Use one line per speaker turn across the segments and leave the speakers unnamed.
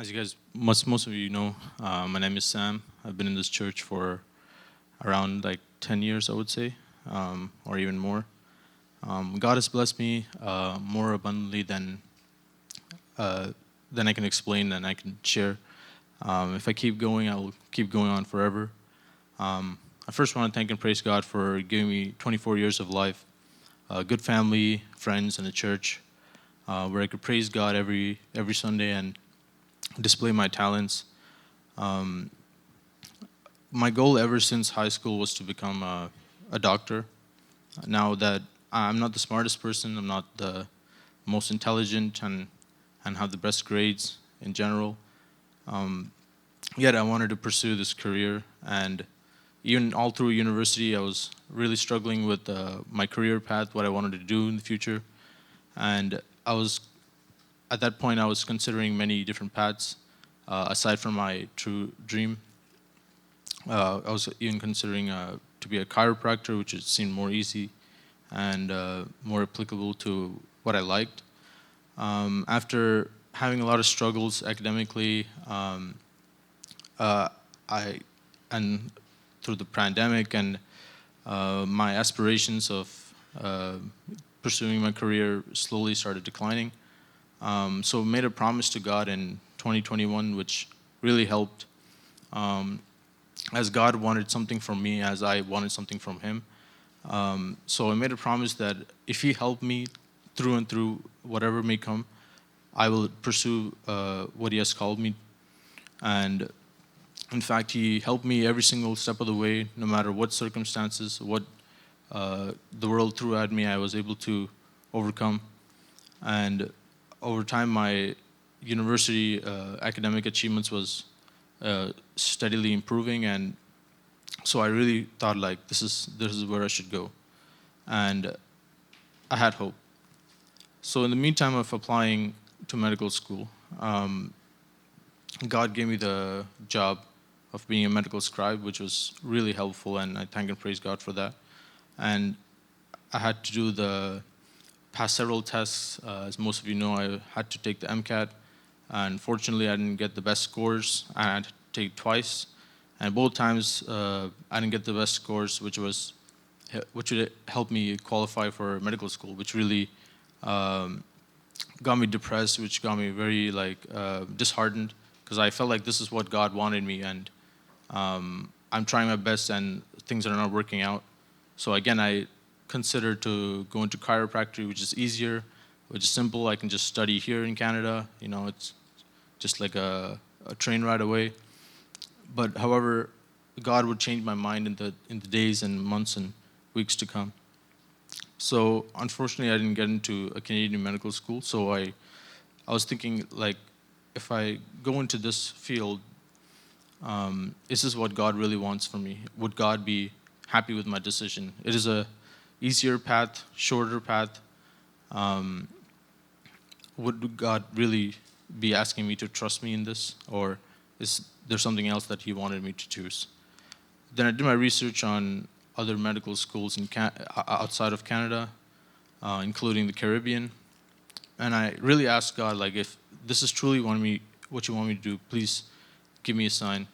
As you guys, most of you know, my name is Sam. I've been in this church for around like 10 years, I would say, or even more. God has blessed me more abundantly uh, than I can explain, than I can share. If I keep going, I'll keep going on forever. I first want to thank and praise God for giving me 24 years of life, good family, friends, and a church where I could praise God every Sunday and display my talents. Um, my goal ever since high school was to become a doctor. Now that I'm not the smartest person, I'm not the most intelligent and have the best grades in general. Um, Yet I wanted to pursue this career, and even all through university, I was really struggling with my career path, what I wanted to do in the future, and I was at that point I was considering many different paths aside from my true dream. I was even considering to be a chiropractor, which seemed more easy and more applicable to what I liked. After having a lot of struggles academically, uh, I and through the pandemic and my aspirations of pursuing my career slowly started declining. So I made a promise to God in 2021, which really helped. Um, as God wanted something from me, as I wanted something from Him. So I made a promise that if He helped me through and through, whatever may come, I will pursue what He has called me. And in fact, He helped me every single step of the way, no matter what circumstances, what the world threw at me, I was able to overcome. And over time, my university academic achievements was steadily improving, and so I really thought like this is where I should go, and I had hope. So in the meantime of applying to medical school, um, God gave me the job of being a medical scribe, which was really helpful, and I thank and praise God for that. And I had to do the pass several tests. As most of you know, I had to take the MCAT, and fortunately, I didn't get the best scores. I had to take it twice, and both times I didn't get the best scores, which would help me qualify for medical school, which really um, got me depressed, which got me very like disheartened because I felt like this is what God wanted me, and I'm trying my best, and things are not working out. So again, I considered to go into chiropractic, which is easier, which is simple. I can just study here in Canada. You know, it's just like a train ride away. But however, God would change my mind in the days and months and weeks to come. So unfortunately, I didn't get into a Canadian medical school. So I was thinking like, if I go into this field, is this what God really wants for me? Would God be happy with my decision? It is a easier path, shorter path. Um, would God really be asking me to trust me in this, or is there something else that He wanted me to choose? Then I did my research on other medical schools outside of Canada, including the Caribbean, and I really asked God, like, if this is truly what you want me to do, please give me a sign.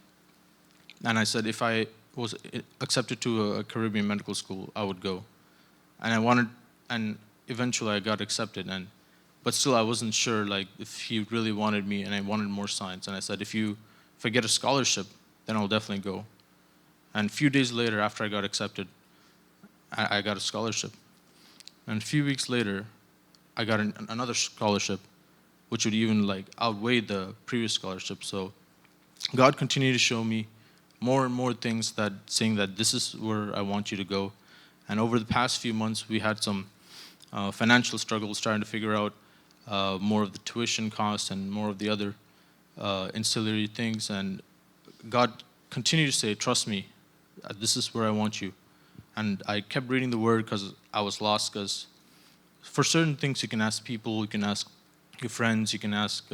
And I said, if I was accepted to a Caribbean medical school, I would go. And I wanted, and eventually I got accepted, but still I wasn't sure, like, if He really wanted me, and I wanted more science. And I said, if I get a scholarship, then I'll definitely go. And a few days later, after I got accepted, I got a scholarship. And a few weeks later, I got another scholarship, which would even like outweigh the previous scholarship. So God continued to show me more and more things that saying that this is where I want you to go. And over the past few months, we had some financial struggles trying to figure out more of the tuition costs and more of the other ancillary things. And God continued to say, "Trust me, this is where I want you." And I kept reading the Word because I was lost. Because for certain things, you can ask people, you can ask your friends, you can ask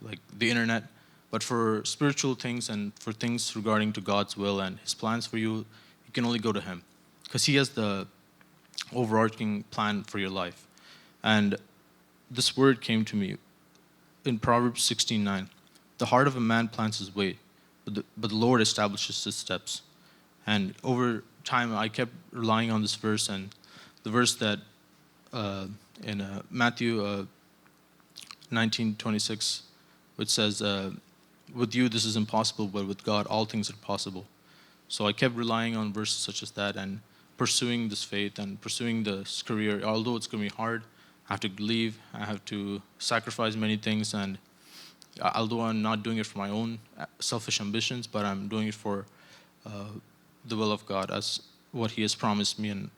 like the internet. But for spiritual things and for things regarding to God's will and His plans for you, you can only go to Him because He has the overarching plan for your life. And this word came to me in Proverbs 16:9. the heart of a man plans his way, but the Lord establishes his steps. And over time, I kept relying on this verse, and the verse that in Matthew 19:26, which says, with you this is impossible, but with God all things are possible. So I kept relying on verses such as that and pursuing this faith and pursuing this career. Although it's going to be hard, I have to leave, I have to sacrifice many things, and although I'm not doing it for my own selfish ambitions, but I'm doing it for the will of God, as what He has promised me and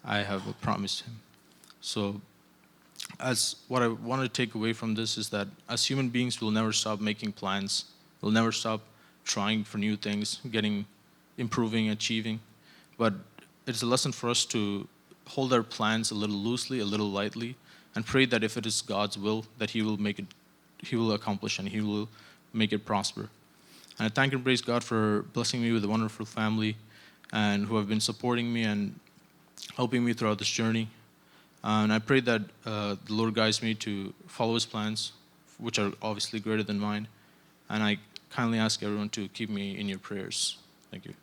I have promised Him. So as what I want to take away from this is that as human beings, we'll never stop making plans. We'll never stop trying for new things, improving, achieving. But it's a lesson for us to hold our plans a little loosely, a little lightly, and pray that if it is God's will, that He will make it, He will accomplish, and He will make it prosper. And I thank and praise God for blessing me with a wonderful family and who have been supporting me and helping me throughout this journey. And I pray that the Lord guides me to follow His plans, which are obviously greater than mine. And I kindly ask everyone to keep me in your prayers. Thank you.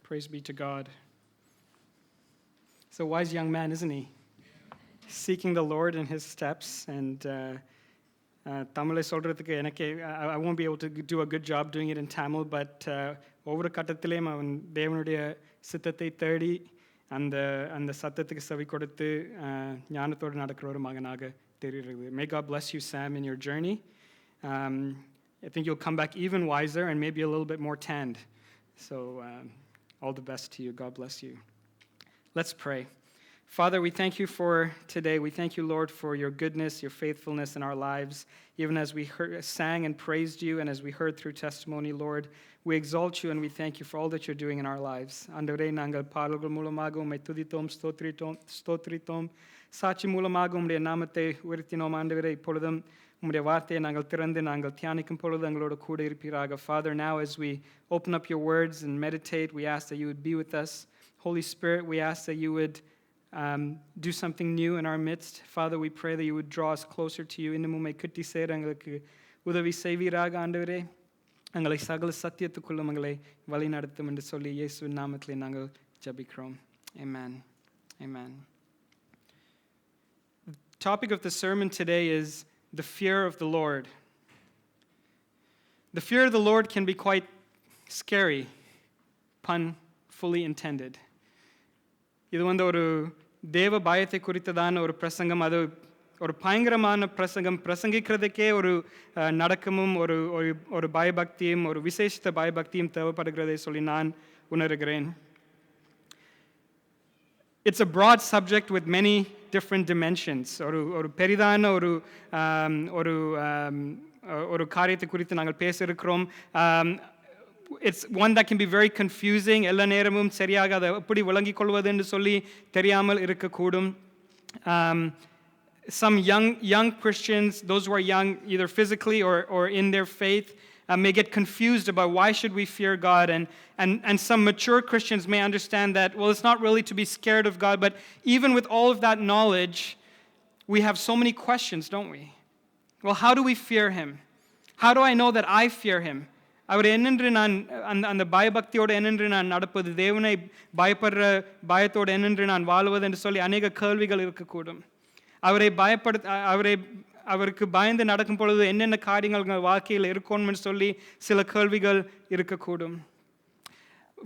Praise be to God. He's a wise young man, isn't he? Seeking the Lord in his steps. And Tamil சொல்றதுக்கு எனக்கு I won't be able to do a good job doing it in Tamil, but ஒவ்வொரு கட்டத்திலேயும் அவன் தேவனுடைய சித்தத்தை தேடி அந்த சத்தத்துக்கு செவி கொடுத்து ஞானத்தோடு நடக்கிற ஒரு மகனாக தெரிகிறது. May God bless you, Sam, in your journey. I think you'll come back even wiser and maybe a little bit more tanned. So all the best to you. God bless you. Let's pray. Father, we thank you for today. We thank you, Lord, for your goodness, your faithfulness in our lives. Even as we sang and praised you and as we heard through testimony, Lord, we exalt you and we thank you for all that you're doing in our lives. ஆண்டவரே, நாங்கள் பாடல்கள் மூலமாக உம்மை துதித்தோம், ஸ்தோத்திரித்தோம். சாட்சி மூலமாக உம்முடைய நாமத்தை உயர்த்தினோம். ஆண்டவரே, இப்பொழுதும் உம்முடைய வார்த்தையை நாங்கள் திறந்து நாங்கள் தியானிக்கும் பொழுது எங்களோடு கூட இருப்பீராக. Father, now as we open up your words and meditate, we ask that you would be with us. Holy Spirit, we ask that you would do something new in our midst. Father, we pray that you would draw us closer to you. இன்னும் உம்மை கிட்டி சேர எங்களுக்கு உதவி செய்வீராக. ஆண்டவரே, எங்களை சகல சத்தியத்துக்குள்ளும் எங்களை வழி நடத்தும் என்று சொல்லி இயேசுவின் நாமத்திலே நாங்கள் ஜெபிக்கிறோம். Amen. Amen. The topic of the sermon today is the fear of the Lord. The fear of the Lord can be quite scary, pun fully intended. இது ஒரு தேவ பயத்தை குறித்ததான ஒரு பிரசங்கம். அது ஒரு பயங்கரமான பிரசங்கம். பிரசங்கிக்கிறதுக்கே ஒரு நடக்கமும் ஒரு பயபக்தியும் ஒரு விசேஷித்த பயபக்தியும் தேவைப்படுகிறதை சொல்லி நான் உணர்கிறேன். It's a broad subject with many different dimensions. ஒரு பெரிதான ஒரு காரியத்தை குறித்து நாங்கள் பேச இருக்கிறோம். It's one that can be very confusing. எல்லா நேரமும் சரியாக அதை எப்படி விளங்கிக் கொள்வது என்று சொல்லி தெரியாமல் இருக்கக்கூடும். Some young Christians, those who are young either physically or in their faith, may get confused about why should we fear God, and some mature Christians may understand that, well, it's not really to be scared of God, but even with all of that knowledge, we have so many questions, don't we? Well, how do we fear Him? How do I know that I fear Him? அவர் என்னென்று நான் அந்த பயபக்தியோடு என்னென்று நான் நடப்பது, தேவனை பயப்படுற பயத்தோடு என்னென்று நான் வாழ்வது என்று சொல்லி அநேக கேள்விகள் இருக்கக்கூடும். அவருக்கு பயந்து நடக்கும் பொழுது என்னென்ன காரியங்கள் வாழ்க்கையில் இருக்கணும்னு சொல்லி சில கேள்விகள் இருக்கக்கூடும்.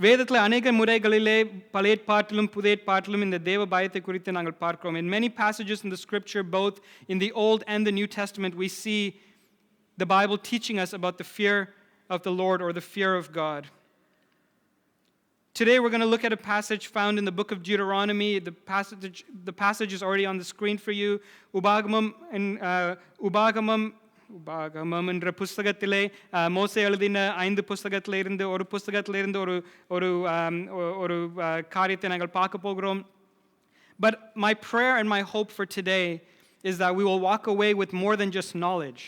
வேதத்தில் அநேக முறைகளிலே பழைய ஏற்பாட்டிலும் புதிய ஏற்பாட்டிலும் இந்த தேவ பயத்தை குறித்து நாங்கள் பார்க்கிறோம். In many passages in the scripture, both in the Old and the New Testament, we see the Bible teaching us about the fear of the Lord or the fear of God. Today we're going to look at a passage found in the book of Deuteronomy. The passage is already on the screen for you. உபாகமம் என்ற புஸ்தகத்திலே மோசே எழுதின 5 புஸ்தகத்திலிருந்து ஒரு புஸ்தகத்திலிருந்து ஒரு காரியத்தை நாங்கள் பார்க்க போகிறோம். But my prayer and my hope for today is that we will walk away with more than just knowledge.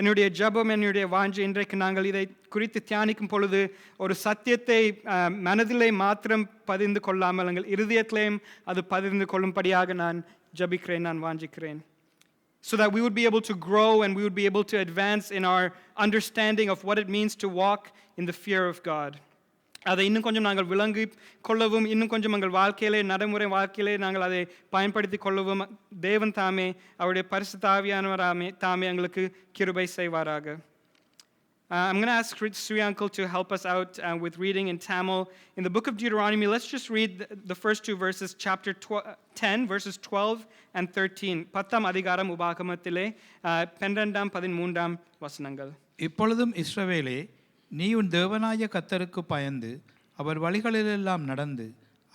என்னுடைய ஜெபம், என்னுடைய வாஞ்சை இன்றைக்கு நாங்கள் இதை குறித்து தியானிக்கும் பொழுது ஒரு சத்தியத்தை மனதிலே மாத்திரம் பதிந்து கொள்ளாமல் எங்கள் இருதயத்திலேயும் அது பதிந்து கொள்ளும்படியாக நான் ஜெபிக்கிறேன், நான் வாஞ்சிக்கிறேன். So that we would be able to grow and we would be able to advance in our understanding of what it means to walk in the fear of God. அதை இன்னும் கொஞ்சம் நாங்கள் விளங்கி கொள்ளவும், இன்னும் கொஞ்சம் எங்கள் வாழ்க்கையிலே, நடைமுறை வாழ்க்கையிலே நாங்கள் அதை பயன்படுத்தி கொள்ளவும் தேவன் தாமே, அவருடைய பரிசுத்த ஆவியானவராமே தாமே எங்களுக்கு கிருபை செய்வாராக. I'm going to ask Sri Uncle to help us out with reading in Tamil. In the book of Deuteronomy, let's just read the first two verses, chapter 10, verses 12 and 13. பத்தாம் அதிகாரம் உபாகமத்திலே 12-13 வசனங்கள்.
இப்பொழுதும் இஸ்ரவேலே, நீ உன் தேவனாய கர்த்தருக்கு பயந்து அவர் வழிகளிலெல்லாம் நடந்து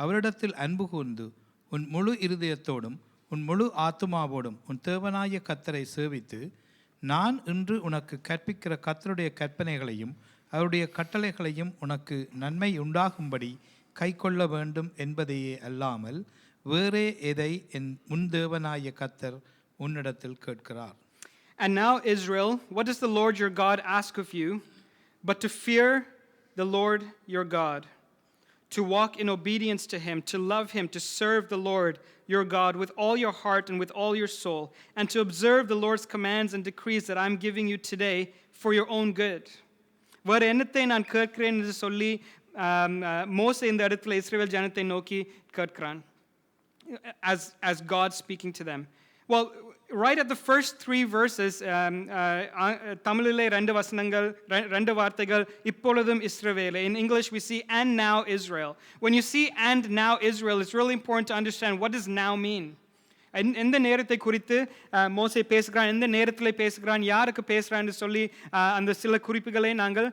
அவரிடத்தில் அன்பு கூர்ந்து உன் முழு இருதயத்தோடும் உன் முழு ஆத்துமாவோடும் உன் தேவனாய கர்த்தரை சேவித்து நான் இன்று உனக்கு கற்பிக்கிற கர்த்தருடைய கற்பனைகளையும் அவருடைய கட்டளைகளையும் உனக்கு நன்மை உண்டாகும்படி கைக்கொள்ள வேண்டும் என்பதையே அல்லாமல் வேறே எதை என் முன் தேவனாய கர்த்தர் உன்னிடத்தில் கேட்கிறார்.
And now Israel, what does the Lord your God ask of you but to fear the Lord your God, to walk in obedience to him, to love him, to serve the Lord your God with all your heart and with all your soul, and to observe the Lord's commands and decrees that I'm giving you today for your own good. வேறு என்னத்தை நான் கேட்கிறேன் என்று சொல்லி மோசே இந்த இடத்துல இஸ்ரவேல் ஜனத்தை நோக்கி கேட்கிறான், as God speaking to them. Well, right at the first three verses, தமிழிலே ரெண்டு வசனங்கள், ரெண்டு வார்த்தைகள், இப்பொழுதும் இஸ்ரவேலே. In English we see and now Israel. When you see and now Israel, it's really important to understand what does now mean. எந்த நேரத்தை குறித்து மோசே பேசுகிறான், எந்த நேரத்தில் பேசுகிறான், யாருக்கு பேசுகிறான்னு சொல்லி அந்த சில குறிப்புகளை நாங்கள்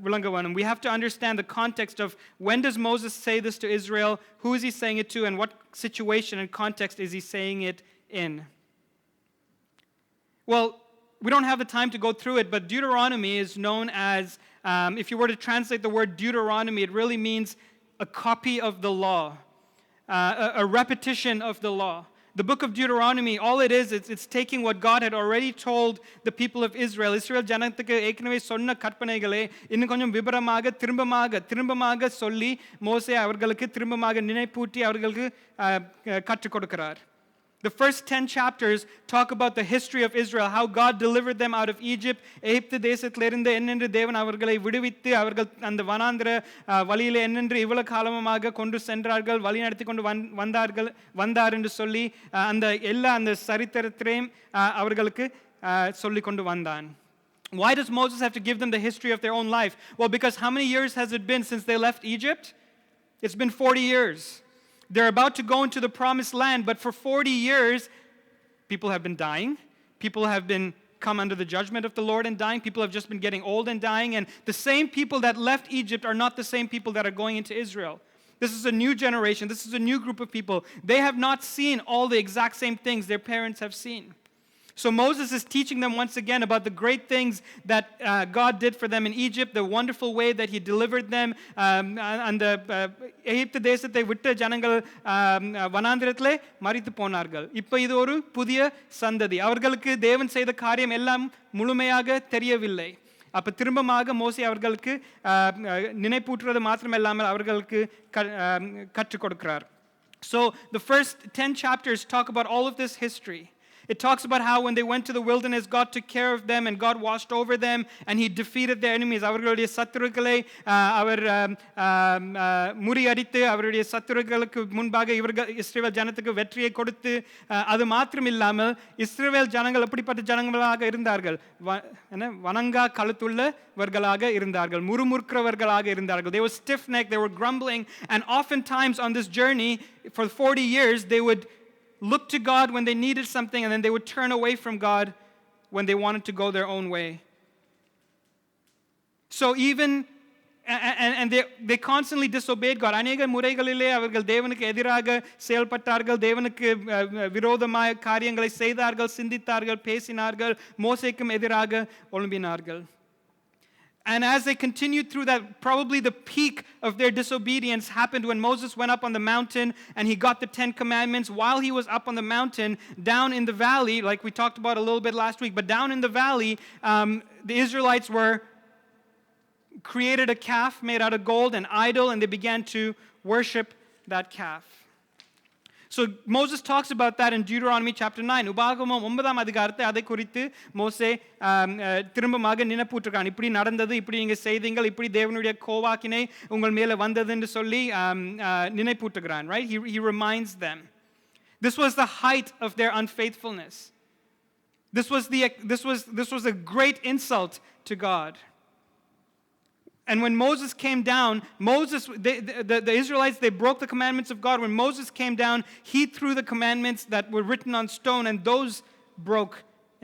விளங்க வேணும். We have to understand the context of when does Moses say this to Israel, who is he saying it to, and what situation and context is he saying it in. Well, we don't have the time to go through it, but Deuteronomy is known as, if you were to translate the word Deuteronomy, it really means a copy of the law. A repetition of the law. The book of Deuteronomy, all it is, it's taking what God had already told the people of Israel. Israel ஜனத்துக்கு ஏற்கனவே சொன்ன கற்பனைகளை இன்னும் கொஞ்சம் விபரமாக திரும்பமாக சொல்லி மோசே அவர்களுக்கு திரும்பமாக நினைப்பூட்டி அவர்களுக்கு கற்றுக் கொடுக்கிறார். The first 10 chapters talk about the history of Israel, how God delivered them out of Egypt. எகிப்து தேசத்திலிருந்து என்னென்று தேவன் அவர்களை விடுவித்து அவர்கள் அந்த வனாந்திர வழியிலே என்னென்று இவ்வளவு காலமாக கொண்டு சென்றார்கள், வழி நடத்தி கொண்டு வந்தார் என்று சொல்லி அந்த சரித்திரத்திலையும் அவர்களுக்கு சொல்லி கொண்டு வந்தான். Why does Moses have to give them the history of their own life? Well, because how many years has it been since they left Egypt? It's been 40 years. They're about to go into the promised land, but for 40 years, people have been dying. People have been come under the judgment of the Lord and dying. People have just been getting old and dying. And the same people that left Egypt are not the same people that are going into Israel. This is a new generation. This is a new group of people. They have not seen all the exact same things their parents have seen. So Moses is teaching them once again about the great things that God did for them in Egypt, the wonderful way that he delivered them. அந்த எகிப்து தேசத்தை விட்ட ஜனங்கள் வனாந்திரத்திலே மரித்து போனார்கள். இப்போ இது ஒரு புதிய சந்ததி. அவர்களுக்கு தேவன் செய்த காரியம் எல்லாம் முழுமையாக தெரியவில்லை. அப்போ திரும்பமாக மோசே அவர்களுக்கு நினைப்பூற்றுவது மாத்திரமில்லாமல் அவர்களுக்கு கற்றுக் கொடுக்கிறார். So the first 10 chapters talk about all of this history. It talks about how when they went to the wilderness, God took care of them and God watched over them and he defeated their enemies. அவர்களுடைய சத்துருக்களை அவர் முறியடித்து அவருடைய சத்துருக்களுக்கு முன்பாக இவர்கள் இஸ்ரவேல் ஜனத்துக்கு வெற்றியை கொடுத்து அது மாத்திரம் இல்லாமல் இஸ்ரவேல் ஜனங்கள் எப்படிப்பட்ட ஜனங்களாக இருந்தார்கள், வணங்கா கழுத்துள்ளவர்களாக இருந்தார்கள், முறுமுறுக்கிறவர்களாக இருந்தார்கள். They were stiff-necked, they were grumbling, and oftentimes on this journey for 40 years they would look to God when they needed something, and then they would turn away from God when they wanted to go their own way. So even, and they constantly disobeyed God. அநேக முறைகளிலே அவர்கள் தேவனுக்கு எதிராக செயல்பட்டார்கள், தேவனுக்கு விரோதമായ காரியங்களை செய்தார்கள், சிந்தித்தார்கள், பேசினார்கள், மோசேக்கும் எதிராக எழும்பினார்கள். And as they continued through that, probably the peak of their disobedience happened when Moses went up on the mountain and he got the 10 commandments. While he was up on the mountain, down in the valley, like we talked about a little bit last week, but down in the valley, the Israelites created a calf made out of gold, an idol, and they began to worship that calf. So Moses talks about that in Deuteronomy chapter 9. உபாகமம் 9ஆம் அதிகாரத்தை அதை குறித்து மோசே திரும்பமாக நினைப்பூட்டுறான். இப்படி நடந்தது, இப்படி நீங்கள் செய்தீங்கள், இப்படி தேவனுடைய கோவாக்கினை உங்கள் மேலே வந்ததுன்னு சொல்லி நினைப்பூட்டுகிறான். Right? He reminds them. This was the height of their unfaithfulness. This was a great insult to God. And when Moses came down, the Israelites, they broke the commandments of God. When Moses came down, he threw the commandments that were written on stone, and those broke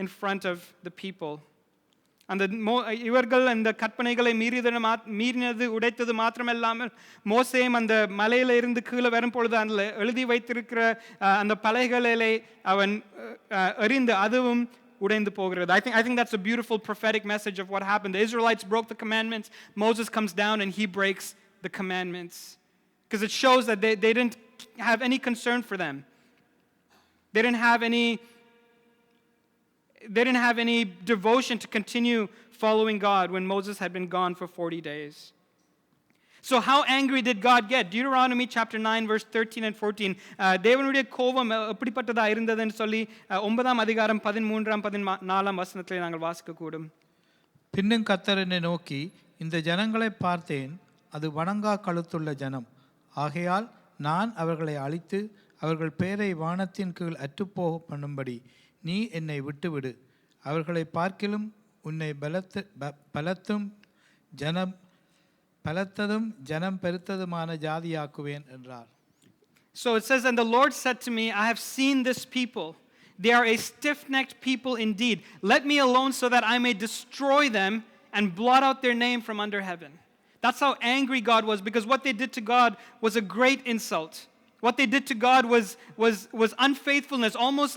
in front of the people. And இவர்கள் அந்த கற்பனைகளை மீறினது உடைத்தது மாத்திரமல்லாமல் மோசேயும் அந்த மலையில இருந்து கீழே வரும் பொழுது அதில் எழுதி வைத்திருக்கிற அந்த பலகைகளை அவன் எறிந்து அதுவும் உடைந்து போகிறது. I think that's a beautiful prophetic message of what happened. The Israelites broke the commandments. Moses comes down and he breaks the commandments. Because it shows that they didn't have any concern for them. They didn't have any devotion to continue following God when Moses had been gone for 40 days. So how angry did God get? Deuteronomy chapter 9 verse 13 and 14. தேவனுடைய கோபம் எப்படிப்பட்டதா இருந்ததுன்னு சொல்லி 9ஆம் அதிகாரம் 13ஆம் 14ஆம் வசனத்திலே நாங்கள் வாசிக்க கூடும்.
பின்னும் கர்த்தர் என்னை நோக்கி, இந்த ஜனங்களை பார்த்தேன், அது வணங்கா கழுத்துள்ள ஜனம். ஆகையால் நான் அவர்களை அழித்து அவர்கள் பேரை வானத்தின் கீழ் அற்றுப்போக பண்ணும்படி நீ என்னை விட்டுவிடு. அவர்களை பார்க்கிலும் உன்னை பலத்தும் ஜனம் பெருத்ததுமான ஜாதியாக்குவேன் என்றார்.
So it says, and the Lord said to me, I have seen this people. They are a stiff-necked people indeed. Let me alone so that I may destroy them and blot out their name from under heaven. That's how angry God was, because what they did to God was a great insult. What they did to God was unfaithfulness, almost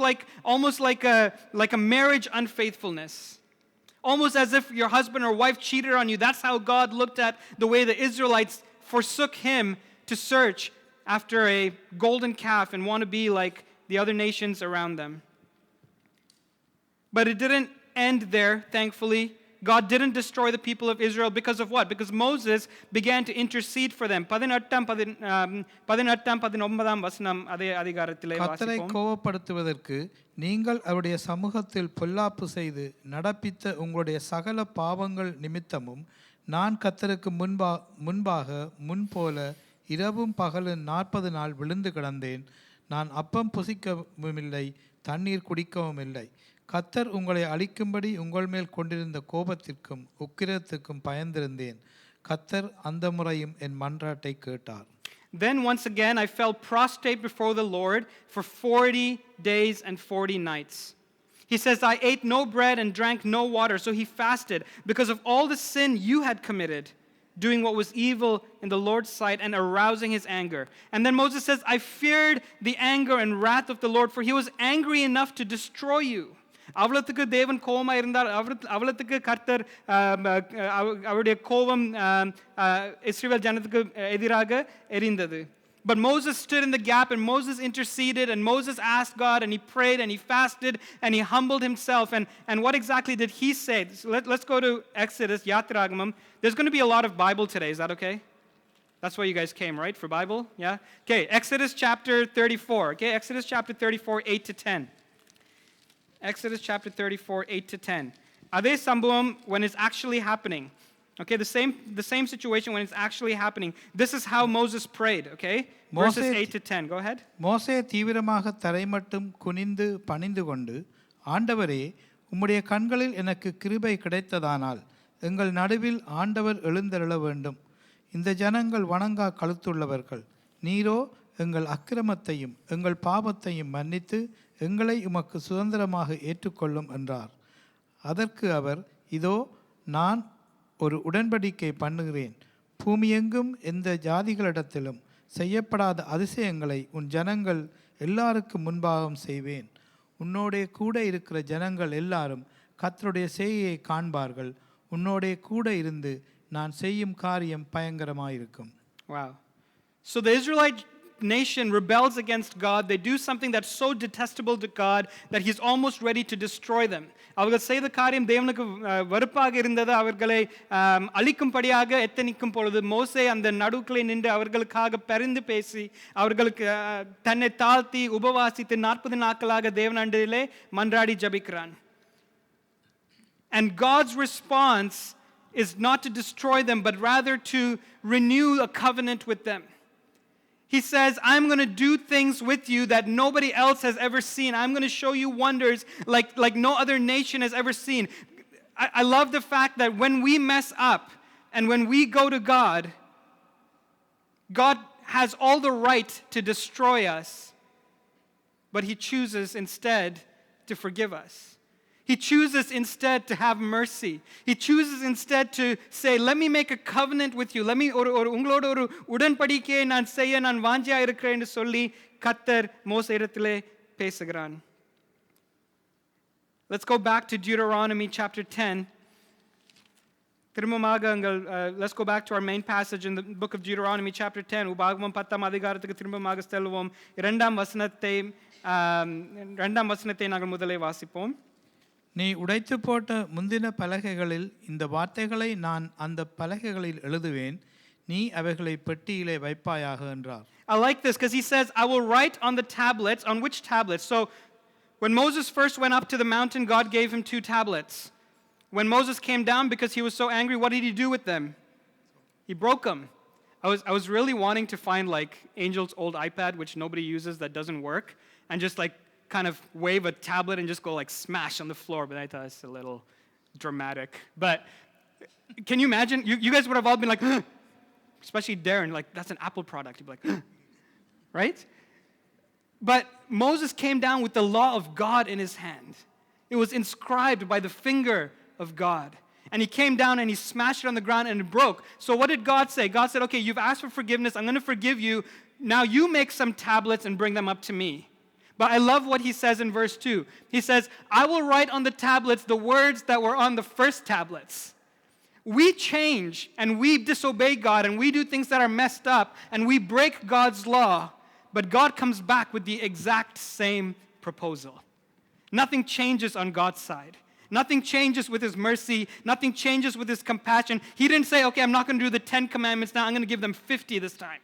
like a marriage unfaithfulness. Almost as if your husband or wife cheated on you. That's how God looked at the way the Israelites forsook him to search after a golden calf and want to be like the other nations around them. But it didn't end there, thankfully. God didn't destroy the people of Israel because of what? Because Moses began to intercede for them. 18-19 வசனம் அதே அதிகாரத்திலே வாசிப்போம்.
கர்த்தரை கோபப்படுத்துவதற்கு நீங்கள் அவருடைய சமூகத்தில் பொல்லாப்பு செய்து நடப்பித்த உங்களுடைய சகல பாவங்கள் நிமித்தமும் நான் கர்த்தருக்கு முன்போல இரவும் பகலும் 40 நாள் விழுந்து கிடந்தேன். நான் அப்பம் புசிக்கவும் இல்லை, தண்ணீர் குடிக்கவும் இல்லை. கர்த்தர் உங்களை அழிக்கும்படி உங்கள் மேல் கொண்டிருந்த கோபத்திற்கும் உக்கிரத்துக்கும் பயந்திருந்தேன். கர்த்தர் அந்த முறையும் என் மன்றாட்டை கேட்டார்.
Then once again I fell prostrate before the Lord for 40 days and 40 nights. He says, I ate no bread and drank no water. So he fasted because of all the sin you had committed, doing what was evil in the Lord's sight and arousing his anger. And then Moses says, I feared the anger and wrath of the Lord, for he was angry enough to destroy you. அவ்வளவுக்கு தேவன் கோபமா இருந்தார். அவ்வளவுக்கு கர்த்தர் அவருடைய கோபம் இஸ்ரவேல் ஜனத்துக்கு எதிராக எரிந்தது. But Moses stood in the gap and Moses interceded and Moses asked God and he prayed and he fasted and he humbled himself. And what exactly did he say? So let's go to Exodus, Yatragamam. There's going to be a lot of Bible today. Is that okay? That's why you guys came, right? For Bible? Yeah? Okay, Exodus chapter 34. Okay, Exodus chapter 34, 8-10. Exodus chapter 34, 8-10. Adhe sambhavam when it's actually happening. Okay, the same situation when it's actually happening. This is how Moses prayed, okay? Verses 8-10. Go ahead.
மோசே தீவிரமாக தரைமட்டும் குனிந்து பணிந்து கொண்டு, ஆண்டவரே, உம்முடைய கண்களில் எனக்கு கிருபை கிடைத்ததானால் எங்கள் நடுவில் ஆண்டவர் எழுந்தருள வேண்டும். இந்த ஜனங்கள் வணங்கா கழுத்துள்ளவர்கள். நீரோ எங்கள் அக்கிரமத்தையும் எங்கள் பாவத்தையும் மன்னித்து எங்களை உமக்கு சுதந்திரமாக ஏற்றுக்கொள்ளும் என்றார். அதற்கு அவர், இதோ நான் ஒரு உடன்படிக்கை பண்ணுகிறேன். பூமியெங்கும் எந்த ஜாதிகளிடத்திலும் செய்யப்படாத அதிசயங்களை உன் ஜனங்கள் எல்லாருக்கும் முன்பாகவும் செய்வேன். உன்னோடைய கூட இருக்கிற ஜனங்கள் எல்லாரும் கர்த்தருடைய செய்கையை காண்பார்கள். உன்னோடே கூட இருந்து நான் செய்யும் காரியம் பயங்கரமாயிருக்கும்.
Wow. So the Israelite nation rebels against God. They do something that's so detestable to God that he's almost ready to destroy them. அவர்கள் செய்த காரியம் தேவனுக்கு வெறுப்பாக இருந்தது. அவர்களை அழிக்கும்படியாக எத்தனிக்கும் பொழுது மோசே அந்த நடுக்களை நின்று அவர்களுக்காக பரிந்து பேசி அவர்களுக்கு தன்னை தாழ்த்தி உபவாசித்து 40 நாட்களாக தேவனாண்டிலே மன்றாடி ஜபிக்கிறான். And God's response is not to destroy them, but rather to renew a covenant with them. He says, I'm going to do things with you that nobody else has ever seen. I'm going to show you wonders like no other nation has ever seen. I love the fact that when we mess up and when we go to God, God has all the right to destroy us, but he chooses instead to forgive us. He chooses instead to have mercy. He chooses instead to say, let me make a covenant with you. Let me உங்களோட ஒரு உடன்படிக்கையை நான் செய்ய நான் வாஞ்சியா இருக்கிறேன் என்று சொல்லி கர்த்தர் மோசேயிடத்திலே பேசுகிறான். Let's go back to Deuteronomy chapter 10. திரும்பமாக let's go back to our main passage in the book of Deuteronomy chapter 10. உபாகமம் 10ஆம் அதிகாரத்துக்கு திரும்பமாக செல்வோம். இரண்டாம் வசனத்தை நாங்கள் முதலே வாசிப்போம்.
நீ உடைத்து போட்ட முந்தின பலகைகளில் இந்த வார்த்தைகளை நான் அந்த பலகைகளில் எழுதுவேன், நீ அவைகளை பெட்டியிலே வைப்பாயாக என்றார்.
I like this because he says, I will write on the tablets. On which tablets? So when Moses first went up to the mountain, God gave him 2 tablets. When Moses came down because he was so angry, what did he do with them? He broke them. I was really wanting to find like Angel's old iPad, which nobody uses, that doesn't work, and just like kind of wave a tablet and just go like smash on the floor, but I thought it's a little dramatic. But can you imagine? You guys would have all been like, especially Darren, like that's an Apple product. You'd be like, right? But Moses came down with the law of God in his hand. It was inscribed by the finger of God. And he came down and he smashed it on the ground and it broke. So what did God say? God said, okay, you've asked for forgiveness. I'm going to forgive you. Now you make some tablets and bring them up to me. But I love what he says in verse 2. He says, I will write on the tablets the words that were on the first tablets. We change and we disobey God and we do things that are messed up and we break God's law. But God comes back with the exact same proposal. Nothing changes on God's side. Nothing changes with his mercy. Nothing changes with his compassion. He didn't say, okay, I'm not going to do the 10 commandments now. I'm going to give them 50 this time.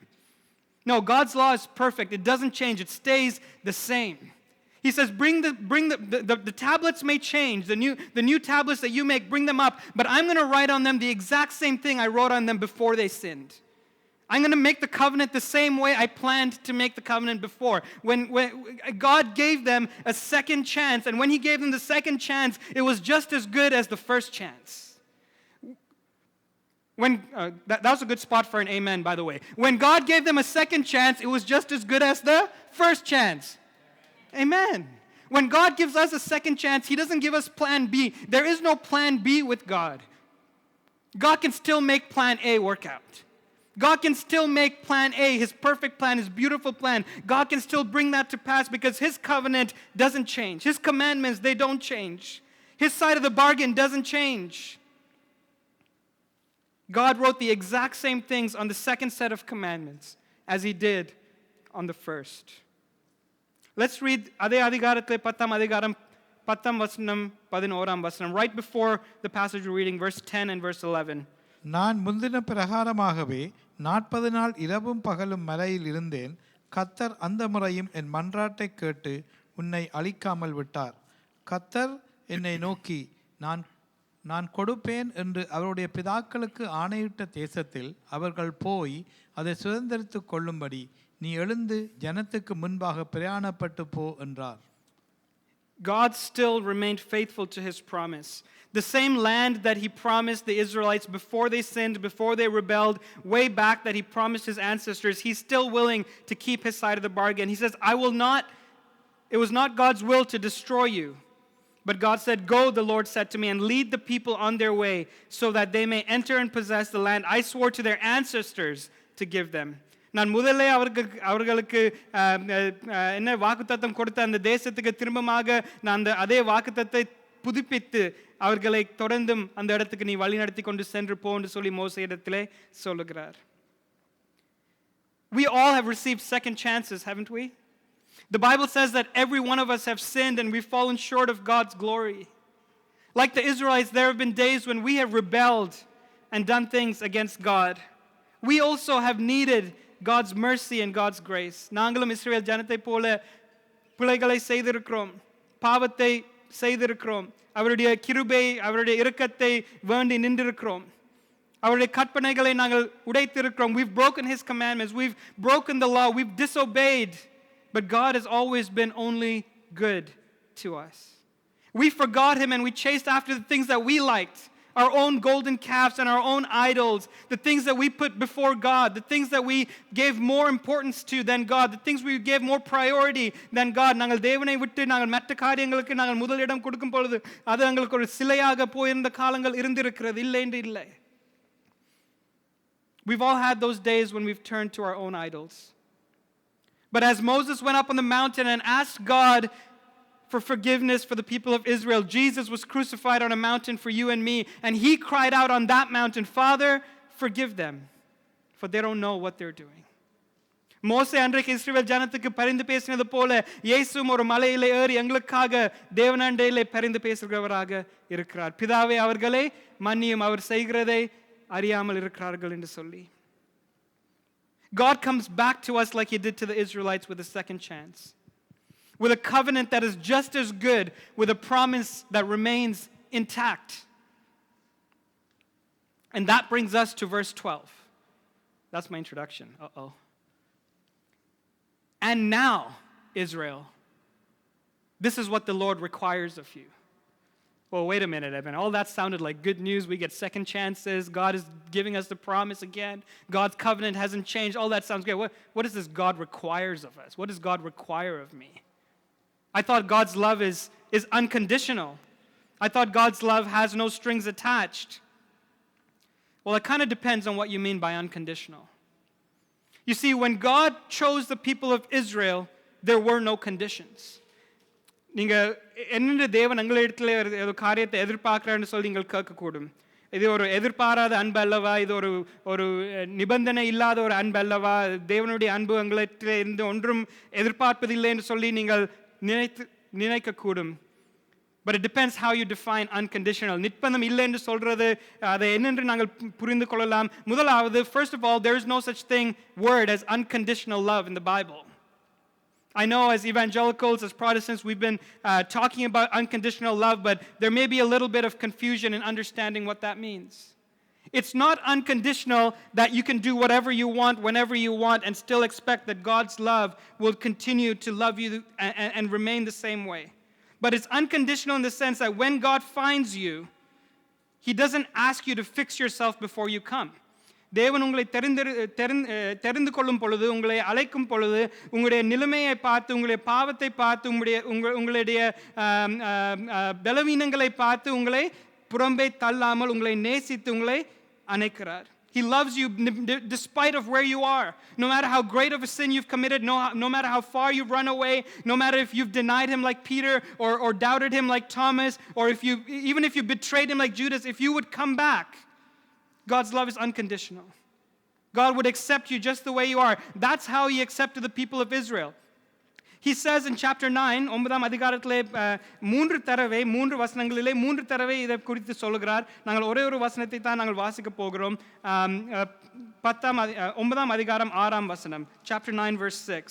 No, God's law is perfect. It doesn't change. It stays the same. He says, bring the tablets may change. The new tablets that you make, bring them up. But I'm going to write on them the exact same thing I wrote on them before they sinned. I'm going to make the covenant the same way I planned to make the covenant before. When God gave them a second chance, and when he gave them the second chance, it was just as good as the first chance. That was a good spot for an amen, by the way. When God gave them a second chance, it was just as good as the first chance. Amen. When God gives us a second chance, he doesn't give us plan B. There is no plan B with God. God can still make plan A work out. God can still make plan A, his perfect plan, his beautiful plan. God can still bring that to pass because his covenant doesn't change. His commandments, they don't change. His side of the bargain doesn't change. God wrote the exact same things on the second set of commandments as he did on the first. Let's read அதே அதிகாரத்திலே 10ஆம் அதிகாரம் 10ஆம் வசனம் 11ஆம் வசனம், right before the passage we're reading, verse 10 and verse 11.
நான் முந்தின பிரகாரமாகவே 40 நாள் இரவும் பகலும் மலையில் இருந்தேன். கர்த்தர் அந்த முறையும் என் மன்றாட்டை கேட்டு உன்னை அழிக்காமல் விட்டார். கர்த்தர் என்னை நோக்கி, நான் கொடுப்பேன் என்று அவருடைய பிதாக்களுக்கு ஆணையிட்ட தேசத்தில் அவர்கள் போய் அதை சுதந்தரித்துக் கொள்ளும்படி நீ எழுந்து ஜனத்துக்கு முன்பாக பிரயாணப்பட்டு போ என்றார்.
God still remained faithful to his promise. The same land that he promised the Israelites before they sinned, before they rebelled, way back that he promised his ancestors, he's still willing to keep his side of the bargain. He says, it was not God's will to destroy you. But God said, go, the Lord said to me, and lead the people on their way so that they may enter and possess the land I swore to their ancestors to give them. நான் முதல்ல அவர்களுக்கு என்ன வாக்குத்தத்தம் கொடுத்த அந்த தேசத்துக்கு திரும்பமாக நான் அதே வாக்குத்தத்தை புதுப்பித்து அவர்களை தொடர்ந்தும் அந்த இடத்துக்கு நீ வழி நடத்தி கொண்டு சென்று போ என்று சொல்லி மோசேயிடத்திலே சொல்லுகிறார். We all have received second chances, haven't we? The Bible says that every one of us have sinned and we've fallen short of God's glory. Like the Israelites, there have been days when we have rebelled and done things against God. We also have needed God's mercy and God's grace. நாங்களும் இஸ்ரவேல் ஜனத்தை போல பிழைகளை செய்திருக்கிறோம், பாவத்தை செய்திருக்கிறோம், அவருடைய கிருபை அவருடைய இரக்கத்தை வேண்டி நின்றிருக்கிறோம், அவருடைய கற்பனைகளை நாங்கள் உடைத்திருக்கிறோம். We've broken his commandments, we've broken the law, we've disobeyed, but God has always been only good to us. We forgot him and we chased after the things that we liked, our own golden calves and our own idols, the things that we put before God, the things that we gave more importance to than God, the things we gave more priority than God. நாங்கள் தேவனை விட்டு நாங்கள் மற்ற காரியங்களுக்கு நாங்கள் முதலிடம் கொடுக்கும் பொழுது அது எங்களுக்கு ஒரு சிலையாக போயிருந்த காலங்கள் இருந்திருக்கிறது, இல்லை என்று இல்லை. We've all had those days when we've turned to our own idols. But as Moses went up on the mountain and asked God for forgiveness for the people of Israel, Jesus was crucified on a mountain for you and me, and he cried out on that mountain, Father, forgive them, for they don't know what they're doing. மோசே அன்றைக்கு இஸ்ரவேல் ஜனத்துக்கு பரிந்து பேசினது போல இயேசுவும் ஒரு மலையிலே ஏறி எங்களுக்காக தேவனாண்டையிலே பரிந்து பேசுகிறவராக இருக்கிறார். பிதாவே அவர்களை மன்னியும், அவர் செய்கிறதை அறியாமல் இருக்கிறார்கள் என்று சொல்லி. God comes back to us like he did to the Israelites with a second chance, with a covenant that is just as good, with a promise that remains intact. And that brings us to verse 12. That's my introduction. Uh-oh. And now, Israel, this is what the Lord requires of you. Well, wait a minute, Evan. All that sounded like good news. We get second chances. God is giving us the promise again. God's covenant hasn't changed. All that sounds great. What is this God requires of us? What does God require of me? I thought God's love is unconditional. I thought God's love has no strings attached. Well, it kind of depends on what you mean by unconditional. You see, when God chose the people of Israel, there were no conditions. நீங்கள் என்னென்ன தேவன் எங்களிடத்தில் ஒரு காரியத்தை எதிர்பார்க்குறான்னு சொல்லி நீங்கள் கேட்கக்கூடும். இது ஒரு எதிர்பாராத அன்பு அல்லவா, இது ஒரு ஒரு நிபந்தனை இல்லாத ஒரு அன்பு அல்லவா, தேவனுடைய அன்பு எங்களிடத்தில் இருந்து ஒன்றும் எதிர்பார்ப்பதில்லை என்று சொல்லி நீங்கள் நினைக்கக்கூடும். But it depends how you define unconditional. நிர்பந்தம் இல்லை என்று சொல்றது அதை என்னென்று நாங்கள் புரிந்து கொள்ளலாம். முதலாவது, first of all, there is no such word as unconditional love in the Bible. I know as evangelicals, as Protestants, we've been talking about unconditional love, but there may be a little bit of confusion in understanding what that means. It's not unconditional that you can do whatever you want, whenever you want, and still expect that God's love will continue to love you and remain the same way. But it's unconditional in the sense that when God finds you, he doesn't ask you to fix yourself before you come. தேவன் உங்களை தெரிந்து கொள்ளும் பொழுது, உங்களை அழைக்கும் பொழுது, உங்களுடைய நிலைமையை பார்த்து, உங்களுடைய பாவத்தை பார்த்து, உங்களுடைய பலவீனங்களை பார்த்து உங்களை புறம்பே தள்ளாமல் உங்களை நேசித்து உங்களை அணைக்கிறார். He loves you despite of where you are. No matter how great of a sin you've committed, no matter how far you've run away, no matter if you've denied him like Peter or doubted him like Thomas, or even if you betrayed him like Judas, if you would come back, God's love is unconditional. God would accept you just the way you are. That's how he accepted the people of Israel. He says in chapter 9, 9ஆம் அதிகாரத்திலே 3 வசனங்களிலே 3 தடவை இதை குறித்து சொல்கிறார். நாங்கள் ஒரே ஒரு வசனத்தை தான் நாங்கள் வாசிக்க போகிறோம். 9ஆம் அதிகாரம் 6ஆம் வசனம். Chapter 9 verse 6.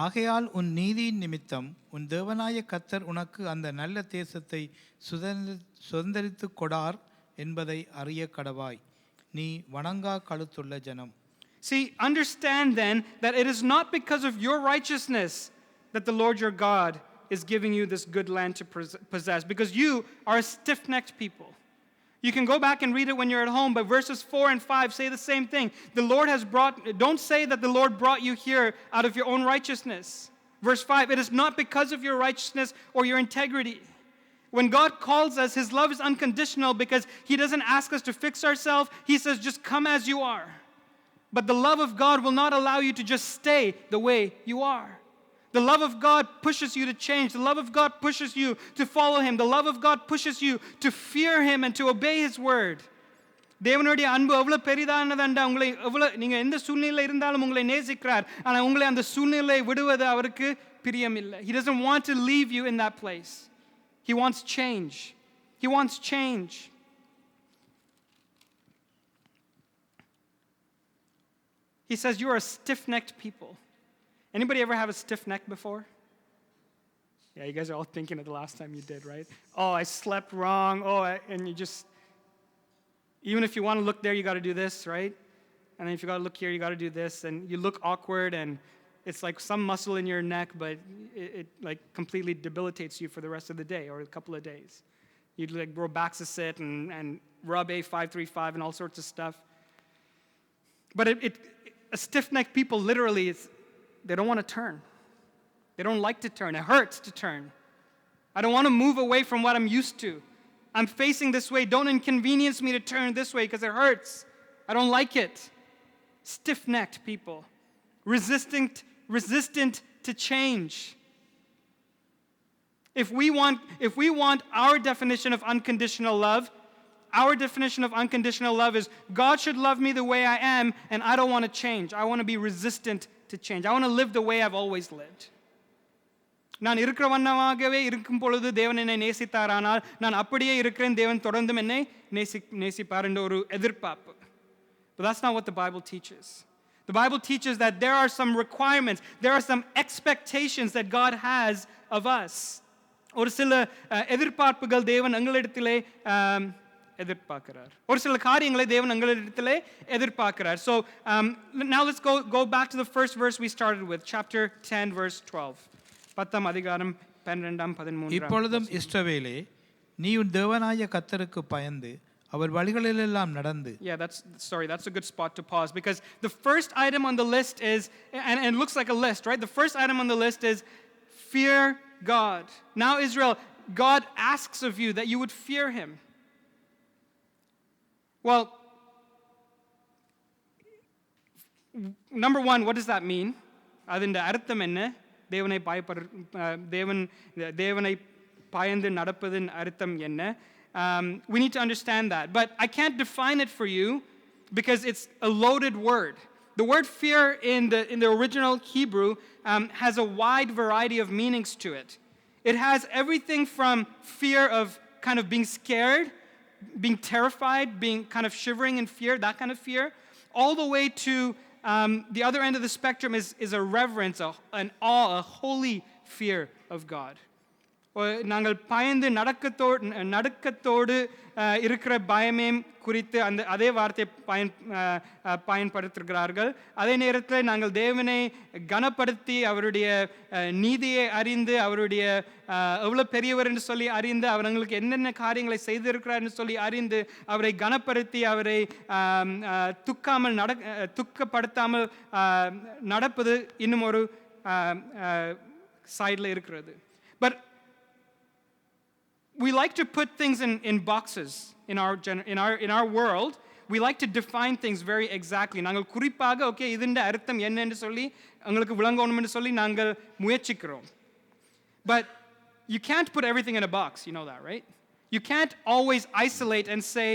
ஆகையால் உன் நீதியின் நிமித்தம் உன் தேவனாய கர்த்தர் உனக்கு அந்த நல்ல தேசத்தை சுதந்தரித்து கொடார் என்பதை அறிய கடவாய். நீ வணங்கா கழுத்துள்ள ஜனம்.
See, understand then that it is not because of your righteousness that the Lord your God is giving you this good land to possess, because you are a stiff-necked people. You can go back and read it when you're at home, but verses 4 and 5 say the same thing. Don't say that the Lord brought you here out of your own righteousness. Verse 5, it is not because of your righteousness or your integrity. When God calls us, his love is unconditional because he doesn't ask us to fix ourselves. He says, just come as you are. But the love of God will not allow you to just stay the way you are. The love of God pushes you to change. The love of God pushes you to follow Him. The love of God pushes you to fear Him and to obey His word. தேவனுடைய அன்பு எவ்வளவு பெரிதானதண்டா, உங்களை எவ்வளவு நீங்க எந்த சூழ்நிலையில் இருந்தாலும் உங்களை நேசிக்கிறார். ஆனால் உங்களை அந்த சூழ்நிலை விடுவது அவருக்கு பிரியம் இல்லை. He doesn't want to leave you in that place. He wants change. He wants change. He says you are a stiff-necked people. Anybody ever have a stiff neck before? Yeah, you guys are all thinking of the last time you did, right? Oh, I slept wrong. And you just, even if you want to look there, you got to do this, right? And then if you got to look here, you got to do this. And you look awkward, and it's like some muscle in your neck, but it like completely debilitates you for the rest of the day or a couple of days. You'd like go back to sit and rub A535 and all sorts of stuff. But a stiff-necked people literally they don't want to turn. They don't like to turn. It hurts to turn. I don't want to move away from what I'm used to. I'm facing this way. Don't inconvenience me to turn this way because it hurts. I don't like it. Stiff-necked people. Resistant to change. If we want our definition of unconditional love, our definition of unconditional love is God should love me the way I am, and I don't want to change. I want to be resistant to change. I want to live the way I've always lived. நான் இருக்கிற வண்ணமாகவே இருக்கும் பொழுது தேவன் என்னை நேசித்தாரானால் நான் அப்படியே இருக்கிறேன், தேவன் தொடர்ந்தும் என்னை நேசிப்பார் என்ற ஒரு எதிர்பார்ப்பு. But that's not what the Bible teaches. The Bible teaches that there are some requirements, there are some expectations that God has of us. ஒரு சில எதிர்பார்ப்புகள் தேவன் எங்களிடத்திலே எதிர்பார்க்கிறார். ஒரு சில காரியங்களை தேவன் எங்களிடத்திலே எதிர்பார்க்கிறார். So now let's go back to the first verse we started with, chapter 10 verse 12. 10 அதிகாரம் 12 13.
இப்பொழுதும் இஸ்ரவேலே, நீ உன் தேவனாய கர்த்தருக்கு பயந்து அவர் வழிகளிலெல்லாம் நடந்து.
Yeah, that's a good spot to pause, because the first item on the list is, and it looks like a list, right? The first item on the list is fear God. Now Israel, God asks of you that you would fear Him. Well, number one, what does that mean? அதன் அர்த்தம் என்ன? தேவனை பயந்து நடப்பதின் அர்த்தம் என்ன? We need to understand that. But I can't define it for you because it's a loaded word. The word fear in the original Hebrew has a wide variety of meanings to it. It has everything from fear of kind of being scared, being terrified, being kind of shivering in fear, that kind of fear, all the way to the other end of the spectrum is a reverence, an awe, a holy fear of God. நாங்கள் பயந்து நடுக்கத்தோடு இருக்கிற பயமே குறித்து அதே வார்த்தை பயன்படுத்துகிறார்கள். அதே நேரத்தில் நாங்கள் தேவனை கனப்படுத்தி அவருடைய நீதியை அறிந்து, அவருடைய எவ்வளோ பெரியவர் என்று சொல்லி அறிந்து, அவர் எங்களுக்கு என்னென்ன காரியங்களை செய்திருக்கிறார் என்று சொல்லி அறிந்து, அவரை கனப்படுத்தி அவரை துக்கப்படுத்தாமல் நடப்பது இன்னும் ஒரு சைடில் இருக்கிறது. But we like to put things in boxes in our world. We like to define things very exactly. நாங்கள் குறிப்பாக ஓகே இதன் அர்த்தம் என்னன்னு சொல்லி உங்களுக்கு விளங்கணும்னு சொல்லி நாங்கள் முயற்சிக்கிறோம். But you can't put everything in a box, you know that, right? You can't always isolate and say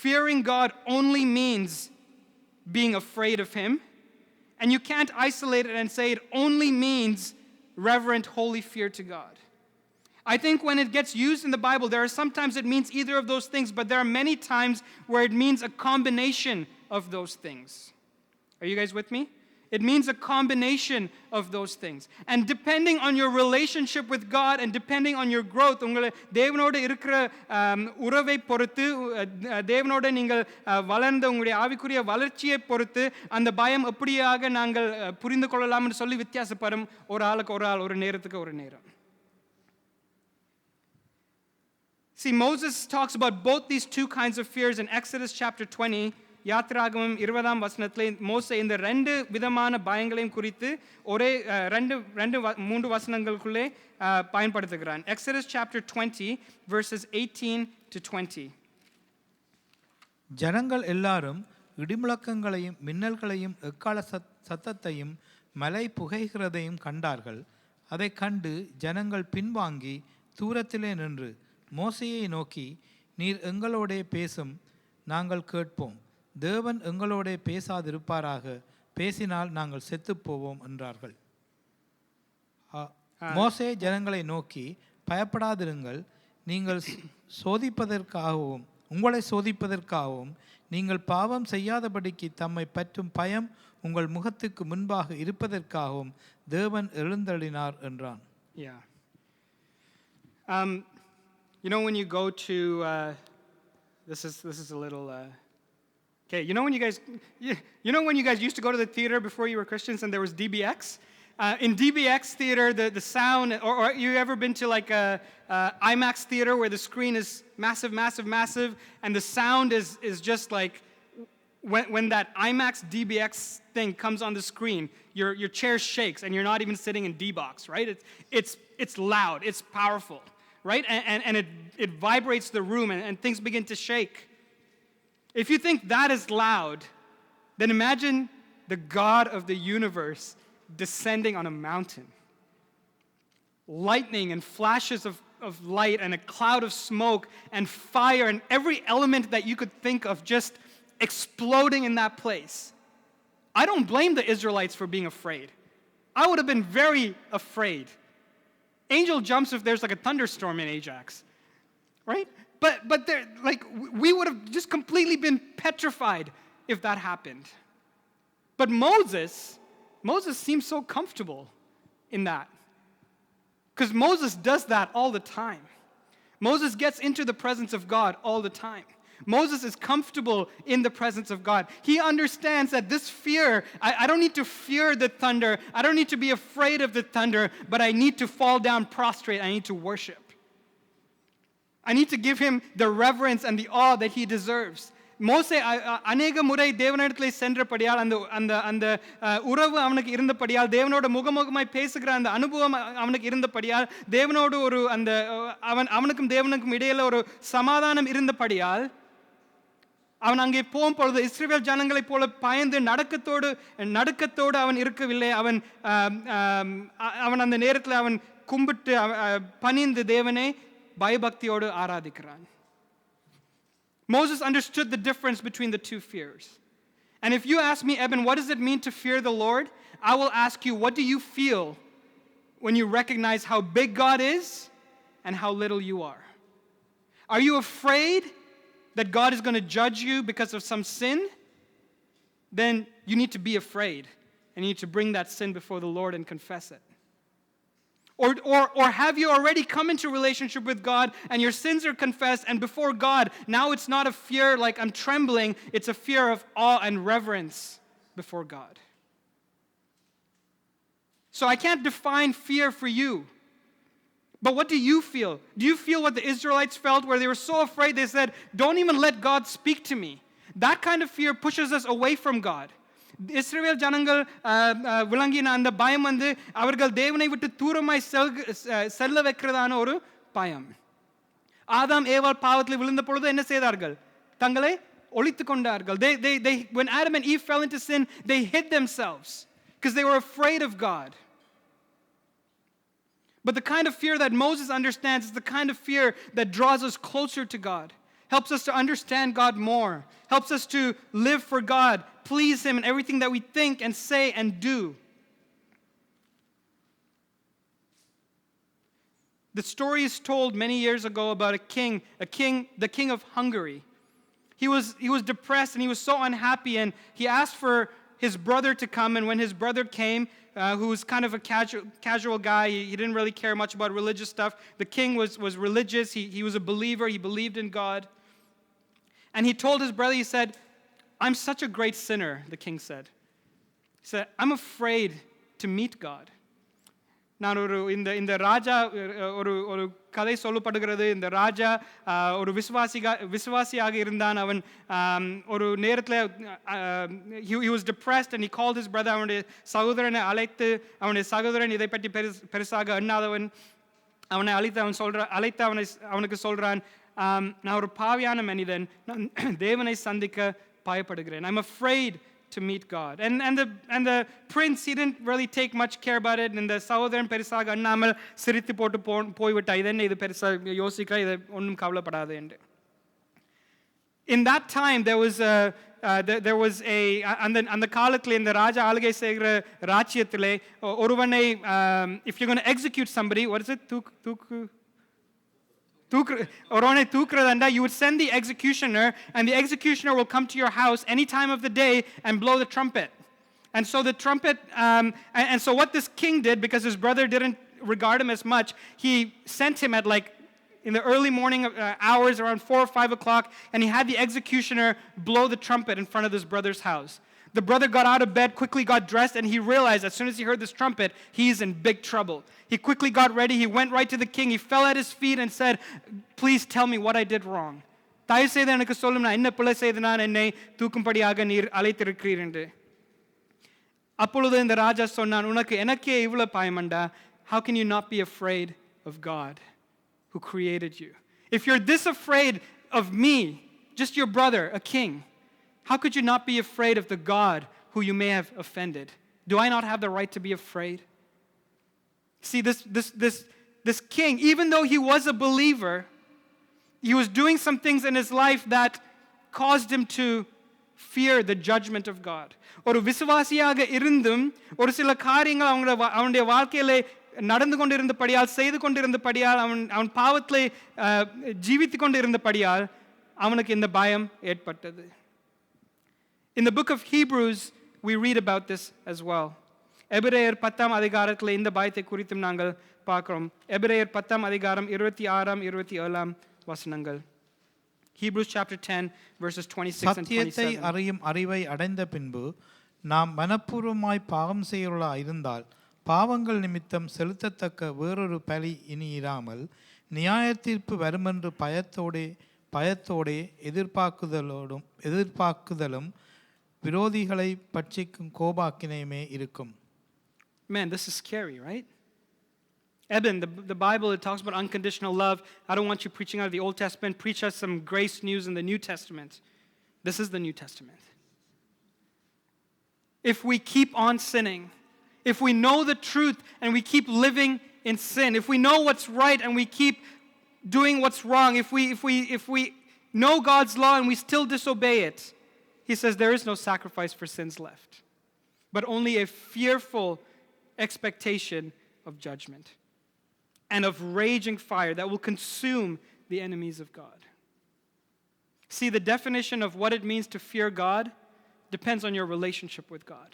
fearing God only means being afraid of Him, and you can't isolate it and say it only means reverent holy fear to God. I think when it gets used in the Bible, there are sometimes it means either of those things, but there are many times where it means a combination of those things. Are you guys with me? It means a combination of those things. And depending on your relationship with God and depending on your growth, உங்களை தேவனோடு இருக்கிற உறவை பொறுத்து, தேவனோடு நீங்கள் வளர்ந்த உங்களுடைய ஆவிக்குரிய வளர்ச்சியை பொறுத்து அந்த பயம் எப்படியாக நாங்கள் புரிந்து கொள்ளலாம்னு சொல்லி வித்தியாசப்படும். ஒரு ஆளுக்கு ஒரு ஆள், ஒரு நேரத்துக்கு ஒரு நேரம். See, Moses talks about both these two kinds of fears in Exodus chapter 20. யாத்ராகமம் 20ஆம் வசனத்திலே மோசே இந்த ரெண்டு விதமான பயங்களையும் குறித்து ஒரே மூன்று வசனங்களுக்குள்ளே பயன்படுத்துகிறான். Exodus chapter 20 verses 18 to 20.
ஜனங்கள் எல்லாரும் இடிமுழக்கங்களையும் மின்னல்களையும் எக்கால சத்தத்தையும் மலை புகைகிறதையும் கண்டார்கள். அதை கண்டு ஜனங்கள் பின்வாங்கி தூரத்திலே நின்று மோசேயை நோக்கி, நீர் எங்களோடே பேசும், நாங்கள் கேட்போம். தேவன் எங்களோடே பேசாதிருப்பாராக, பேசினால் நாங்கள் செத்துப்போவோம் என்றார்கள். மோசே ஜனங்களை நோக்கி, பயப்படாதிருங்கள், நீங்கள் சோதிப்பதற்காகவும் உங்களை சோதிப்பதற்காகவும் நீங்கள் பாவம் செய்யாதபடிக்கு தம்மை பற்றும் பயம் உங்கள் முகத்துக்கு முன்பாக இருப்பதற்காகவும் தேவன் எழுந்தள்ளினார் என்றான்.
Yeah. You know when you go to this is a little okay. You know when you guys used to go to the theater before you were Christians and there was DBX. In DBX theater, the sound, or you ever been to like a IMAX theater where the screen is massive, and the sound is just like when that IMAX DBX thing comes on the screen, your chair shakes and you're not even sitting in D-box, right? It's loud, it's powerful, right? And it vibrates the room and things begin to shake. If you think that is loud, then imagine the God of the universe descending on a mountain. Lightning and flashes of light and a cloud of smoke and fire and every element that you could think of just exploding in that place. I don't blame the Israelites for being afraid. I would have been very afraid. Angel jumps if there's like a thunderstorm in Ajax, right? But they're like, we would have just completely been petrified if that happened. But Moses seems so comfortable in that. Because Moses does that all the time. Moses gets into the presence of God all the time. Moses is comfortable in the presence of God. He understands that this fear, I don't need to fear the thunder. I don't need to be afraid of the thunder, but I need to fall down prostrate. I need to worship. I need to give him the reverence and the awe that he deserves. மோசே அநேக முறை தேவனிடத்திலே சென்றபடியால் அந்த அந்த அந்த உறவு அவனுக்கு இருந்தபடியால், தேவனோட முகமுகமாய் பேசுகிற அந்த அனுபவம் அவனுக்கு இருந்தபடியால், தேவனோடு ஒரு அந்த அவனுக்கும் தேவனுக்கும் இடையில ஒரு சமாதானம் இருந்தபடியால், அவன் அங்கே போகும் பொழுது இஸ்ரவேல் ஜனங்களைப் போல பயந்து நடுக்கத்தோடு அவன் இருக்கவில்லை. அவன் அந்த நேரத்தில் அவன் கும்பிட்டு பணிந்து தேவனை பயபக்தியோடு ஆராதிக்கிறான். Moses understood the difference between the two fears. And if you ask me, Eben, what does it mean to fear the Lord? I will ask you, what do you feel when you recognize how big God is and how little you are? Are you afraid that God is going to judge you because of some sin? Then you need to be afraid and you need to bring that sin before the Lord and confess it. Or have you already come into relationship with God and your sins are confessed, and before God, now it's not a fear like I'm trembling, it's a fear of awe and reverence before God. So I can't define fear for you. But what do you feel? Do you feel what the Israelites felt, where they were so afraid they said, don't even let God speak to me? That kind of fear pushes us away from God. இஸ்ரவேல் ஜனங்கள் விளங்கின அந்த பயம் அவர்கள் தேவனை விட்டு தூரமாய் செல்ல வைக்கிறதான ஒரு பயம். ஆதாம் ஏவாள் பாவத்தில் விழுந்த பொழுது என்ன செய்தார்கள்? தங்களை ஒளித்து கொண்டார்கள். When Adam and Eve fell into sin, they hid themselves because they were afraid of God. But the kind of fear that Moses understands is the kind of fear that draws us closer to God, helps us to understand God more, helps us to live for God, please Him in everything that we think and say and do. The story is told many years ago about the king of Hungary. He was depressed and he was so unhappy, and he asked for his brother to come, and when his brother came, who was kind of a casual guy, he didn't really care much about religious stuff. The king was religious, he was a believer, he believed in God. And he told his brother, he said, I'm such a great sinner, the king said. He said, I'm afraid to meet God. நான் இந்த ராஜா ஒரு கதை சொல்லப்படுகிறது. இந்த ராஜா ஒரு விசுவாசியாக இருந்தான். அவன் ஒரு நேரத்தில் he was depressed and he called his brother. அவனுடைய சகோதரனை அழைத்து, அவனுடைய சகோதரன் இதை பற்றி பெருசாக எண்ணாதவன், அவனை அழைத்து அவனுக்கு சொல்றான், நான் ஒரு பாவியான மனிதன், நான் தேவனை சந்திக்க பயப்படுகிறேன். I'm afraid to meet God. And the prince, he didn't really take much care about it. And the சகோதரன் பெருசாக அண்ணாமல் சிரித்து போட்டு போய்விட்டா இது என்ன இது பெருசாக யோசிக்க இது ஒன்றும் கவலைப்படாது என்று. In that time, there was அந்த காலத்தில் இந்த ராஜா ஆளுகை செய்கிற ராஜ்யத்திலே ஒருவனை if you're going to execute somebody, what is it? ஒருவனை தூக்குறதா, you would send the executioner, and the executioner will come to your house any time of the day and blow the trumpet. And so the trumpet, and so what this king did, because his brother didn't regard him as much, he sent him at like in the early morning hours, around 4 or 5 o'clock, and he had the executioner blow the trumpet in front of his brother's house. The brother got out of bed, quickly got dressed, and he realized as soon as he heard this trumpet, he's in big trouble. He quickly got ready, he went right to the king, he fell at his feet and said, "Please tell me what I did wrong. தயவு செய்து எனக்கு சொல்லும், நான் என்ன பிழை செய்தேன், என்னை தூக்கும்படியாக நீர் அழைத்திருக்கிறீர் என்று." அப்பொழுது இந்த ராஜா சொன்னான், உனக்கு எனக்கே இவ்வளவு பயமண்டா, how can you not be afraid of God who created you? If you're this afraid of me, just your brother, a king, how could you not be afraid of the God who you may have offended? Do I not have the right to be afraid? See, this king, even though he was a believer, he was doing some things in his life that caused him to fear the judgment of God. ஒரு விசுவாசியாக இருந்தும் ஒரு சில காரியங்கள் அவனுடைய வாழ்க்கையிலே நடந்து கொண்டிருந்தபடியால், செய்து கொண்டிருந்தபடியால், அவன் பாவத்திலே ஜீவித்து கொண்டிருந்தபடியால் அவனுக்கு இந்த பயம் ஏற்பட்டது. In the book of Hebrews, we read about this as well. எபிரேயர் 10 அதிகாரத்தில் இந்த பயத்தை குறித்தும் நாங்கள் பார்க்கிறோம். எபிரேயர் 10 அதிகாரம் 26 27 வசனங்கள். Hebrews chapter 10 verses 26 and 27.
சத்தியத்தை அறியும் அறிவை அடைந்த பின்பு நாம் மனப்பூர்வமாய் பாவம் செய்கிறவர்களா இருந்தால் பாவங்கள் நிமித்தம் செலுத்தத்தக்க வேறொரு பலி இனி இராமல் நியாயத்தீர்ப்பு வருமென்று பயத்தோடே எதிர்பார்க்குதலும் விரோதிகளை பட்சிக்கும் கோபாக்கினையுமே இருக்கும்.
Man, this is scary, right? Eben, the Bible, it talks about unconditional love. I don't want you preaching out of the Old Testament. Preach us some grace news in the New Testament. This is the New Testament. If we keep on sinning, if we know the truth and we keep living in sin, if we know what's right and we keep doing what's wrong, if we know God's law and we still disobey it, he says there is no sacrifice for sins left, but only a fearful expectation of judgment and of raging fire that will consume the enemies of God. See, the definition of what it means to fear God depends on your relationship with God.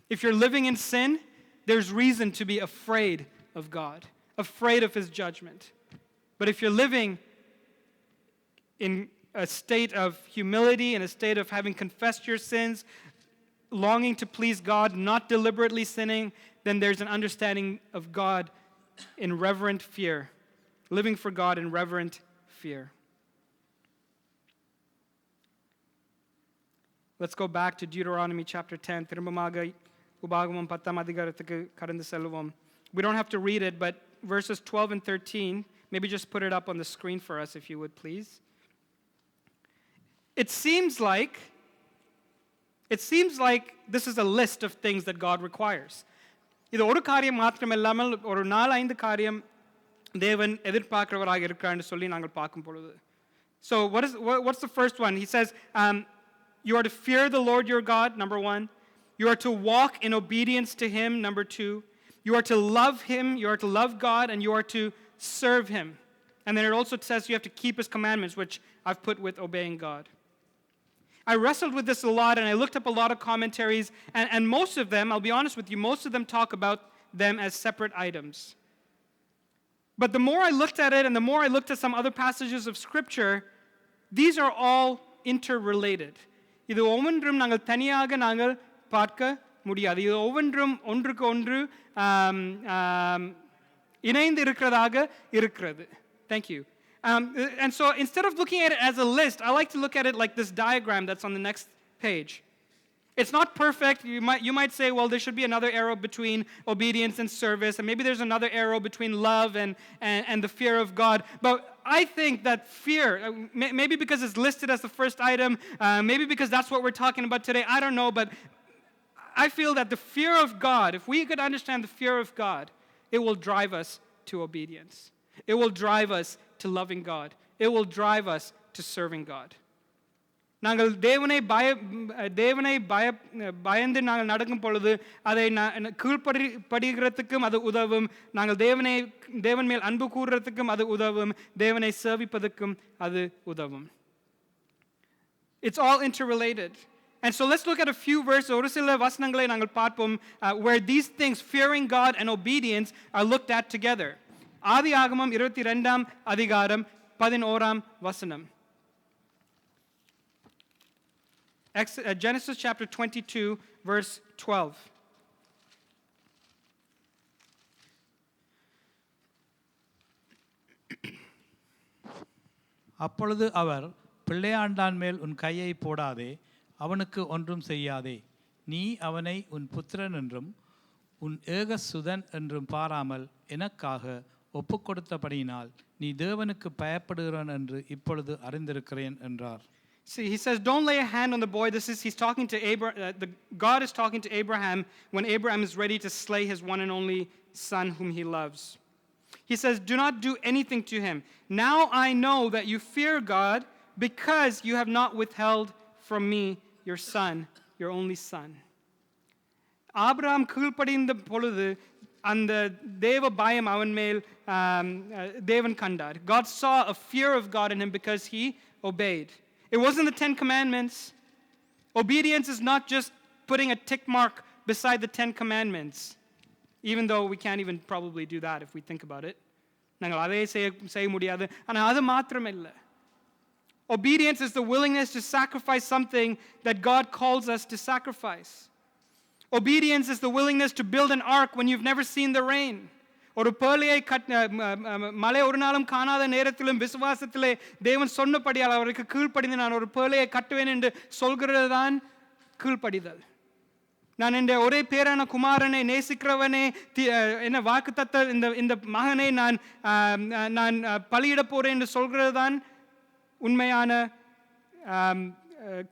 If you're living in sin, there's reason to be afraid of God, afraid of his judgment. But if you're living in a state of humility, in a state of having confessed your sins, longing to please God, not deliberately sinning, then there's an understanding of God in reverent fear, living for God in reverent fear. Let's go back to Deuteronomy chapter 10. திரும்பமாக உபாகமம் 10 அதிகாரத்துக்கு கடந்து செல்வோம். We don't have to read it, but verses 12 and 13, maybe just put it up on the screen for us if you would please. It seems like this is a list of things that God requires. இது ஒரு காரியம் மாத்திரம் இல்லாமல் ஒரு 4-5 காரியம் தேவன் எதிர்பார்க்கிறவராக இருக்கிறார்னு சொல்லி நாங்கள் பார்க்கும் பொழுது. So what's the first one? He says, you are to fear the Lord your God, number 1. You are to walk in obedience to him, number 2. You are to love him, you are to love God, and you are to serve him. And then it also says you have to keep his commandments, which I've put with obeying God. I wrestled with this a lot, and I looked up a lot of commentaries, and most of them, I'll be honest with you, most of them talk about them as separate items. But the more I looked at it, and the more I looked at some other passages of Scripture, these are all interrelated. இது ஒவ்வொன்றும் நாங்கள் தனியாக நாங்கள் பார்க்க முடியாது. இது ஒவ்வொன்றும் ஒன்றுக்கு ஒன்று இணைந்து இருக்கிறதாக இருக்கிறது. Thank you. And so instead of looking at it as a list, I like to look at it like this diagram that's on the next page. It's not perfect. You might say, well, there should be another arrow between obedience and service, and maybe there's another arrow between love and the fear of God. But I think that fear, maybe because it's listed as the first item, maybe because that's what we're talking about today, I don't know, but I feel that the fear of God, if we could understand the fear of God, it will drive us to obedience. It will drive us to loving God. It will drive us to serving God. நாங்கள் தேவனை பயந்து நாங்கள் நடக்கும் பொழுது அதை கீழ்ப்படுகிறதுக்கும் அது உதவும். நாங்கள் தேவன் மேல் அன்பு கூறுறதுக்கும் அது உதவும். தேவனை சேவிப்பதற்கும் அது உதவும். It's all interrelated. And so let's look at a few verses, ஒரு சில வசனங்களை நாங்கள் பார்ப்போம் where these things, fearing God and obedience, are looked at together. ஆதியாகமம் 22ஆம் அதிகாரம் 11ஆம் வசனம். Genesis chapter 22, verse 12.
அப்பொழுது அவர், பிள்ளையாண்டான் மேல் உன் கையை போடாதே, அவனுக்கு ஒன்றும் செய்யாதே. நீ அவனை உன் புத்திரன் என்றும் உன் ஏகசுதன் என்றும் பாராமல் எனக்காக ஒப்புக்கொடுத்தபடியினால் நீ தேவனுக்கு பயப்படுகிறவன் என்று இப்பொழுது அறிந்திருக்கிறேன் என்றார்.
See, he says, don't lay a hand on the boy. He's talking to Abraham. God is talking to Abraham when Abraham is ready to slay his one and only son whom he loves. He says, do not do anything to him. Now I know that you fear God because you have not withheld from me your son, your only son. Abraham கீழ்ப்படிந்த பொழுது அந்த தேவ பயம் அவன் மேல் தேவன் கண்டார். God saw a fear of God in him because he obeyed. It wasn't the 10 Commandments. Obedience is not just putting a tick mark beside the 10 Commandments, even though we can't even probably do that if we think about it. நாங்கள் அதை செய்ய முடியாது. ஆனால் அது மாத்திரமில்லை. Obedience is the willingness to sacrifice something that God calls us to sacrifice. Obedience is the willingness to build an ark when you've never seen the rain. ஒரு பேழையை மழை ஒரு நாளும் காணாத நேரத்திலும் விசுவாசத்திலே தேவன் சொன்னபடியால் அவருக்கு கீழ்ப்படிந்து நான் ஒரு பேழையை கட்டுவேன் என்று சொல்கிறது தான் கீழ்ப்படிதல். நான் இந்த ஒரே பேரான குமாரனை நேசிக்கிறவனே என்ன வாக்குத்தத்த இந்த மகனை நான் பலியிட போறேன் என்று சொல்கிறது தான் உண்மையான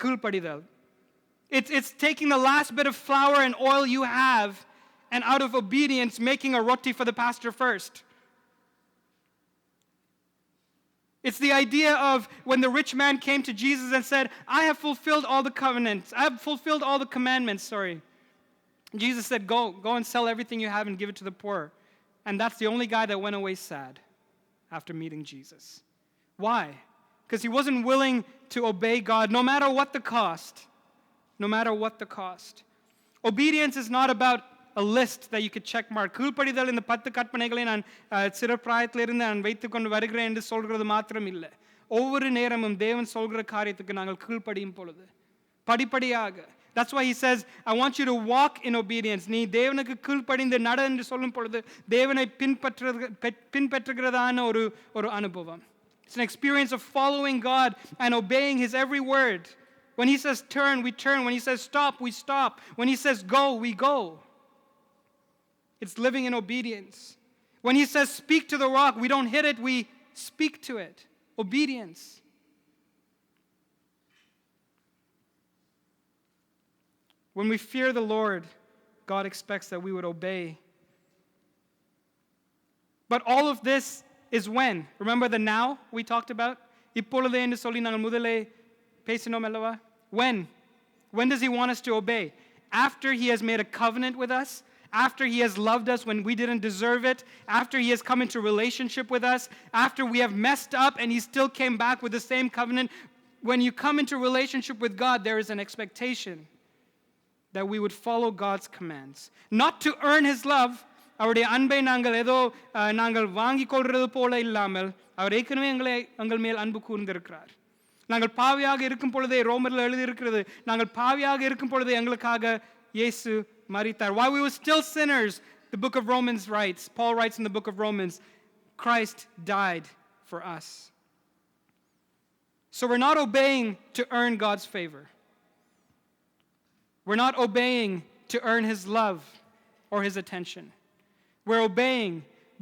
கீழ்ப்படிதல். It's taking the last bit of flour and oil you have and out of obedience making a roti for the pastor first. It's the idea of when the rich man came to Jesus and said, I have fulfilled all the covenants. I have fulfilled all the commandments, Jesus said, go and sell everything you have and give it to the poor. And that's the only guy that went away sad after meeting Jesus. Why? Because he wasn't willing to obey God no matter what the cost. No matter what the cost. Obedience is not about a list that you could check mark. கீழ்ப்படிதல் இந்த 10 கற்பனைகளை நான் சிறு பிராயத்திலிருந்து நான் வைத்துக்கொண்டு வருகிறேன் என்று சொல்கிறது மாத்திரம் இல்லை. ஒவ்வொரு நேரமும் தேவன் சொல்கிற காரியத்துக்கு நாங்கள் கீழ்ப்படியும் பொழுது படிப்படியாக. That's why he says, I want you to walk in obedience. நீ தேவனுக்கு கீழ்ப்படிந்து நட என்று சொல்லும் பொழுது தேவனை பின்பற்றுகிறதான ஒரு அனுபவம். It's an experience of following God and obeying his every word. When he says turn, we turn. When he says stop, we stop. When he says go, we go. It's living in obedience. When he says speak to the rock, we don't hit it, we speak to it. Obedience. When we fear the Lord, God expects that we would obey. But all of this is when? Remember the now we talked about? இப்பொழுதே என்று சொல்லி நாங்கள் முதலே பேசினோம் அல்லவா? When? When does he want us to obey? After he has made a covenant with us, after he has loved us when we didn't deserve it, after he has come into relationship with us, after we have messed up and he still came back with the same covenant. When you come into relationship with God, there is an expectation that we would follow God's commands. Not to earn his love. அவருடைய அன்பை நாங்கள் ஏதோ நாங்கள் வாங்கிக் கொள்றது போல இல்லாமல் அவர் ஏற்கனவே எங்கள் மேல் அன்பு கூர்ந்திருக்கிறார். நாங்கள் பாவியாக இருக்கும் பொழுதே ரோமரில் எழுதியிருக்கிறது, நாங்கள் பாவியாக இருக்கும் பொழுதே எங்களுக்காக இயேசு மரித்தார். While we were still sinners, the book of Romans writes, Paul writes in the book of Romans, Christ died for us. So we're not obeying to earn God's favor. We're not obeying to earn his love or his attention. We're obeying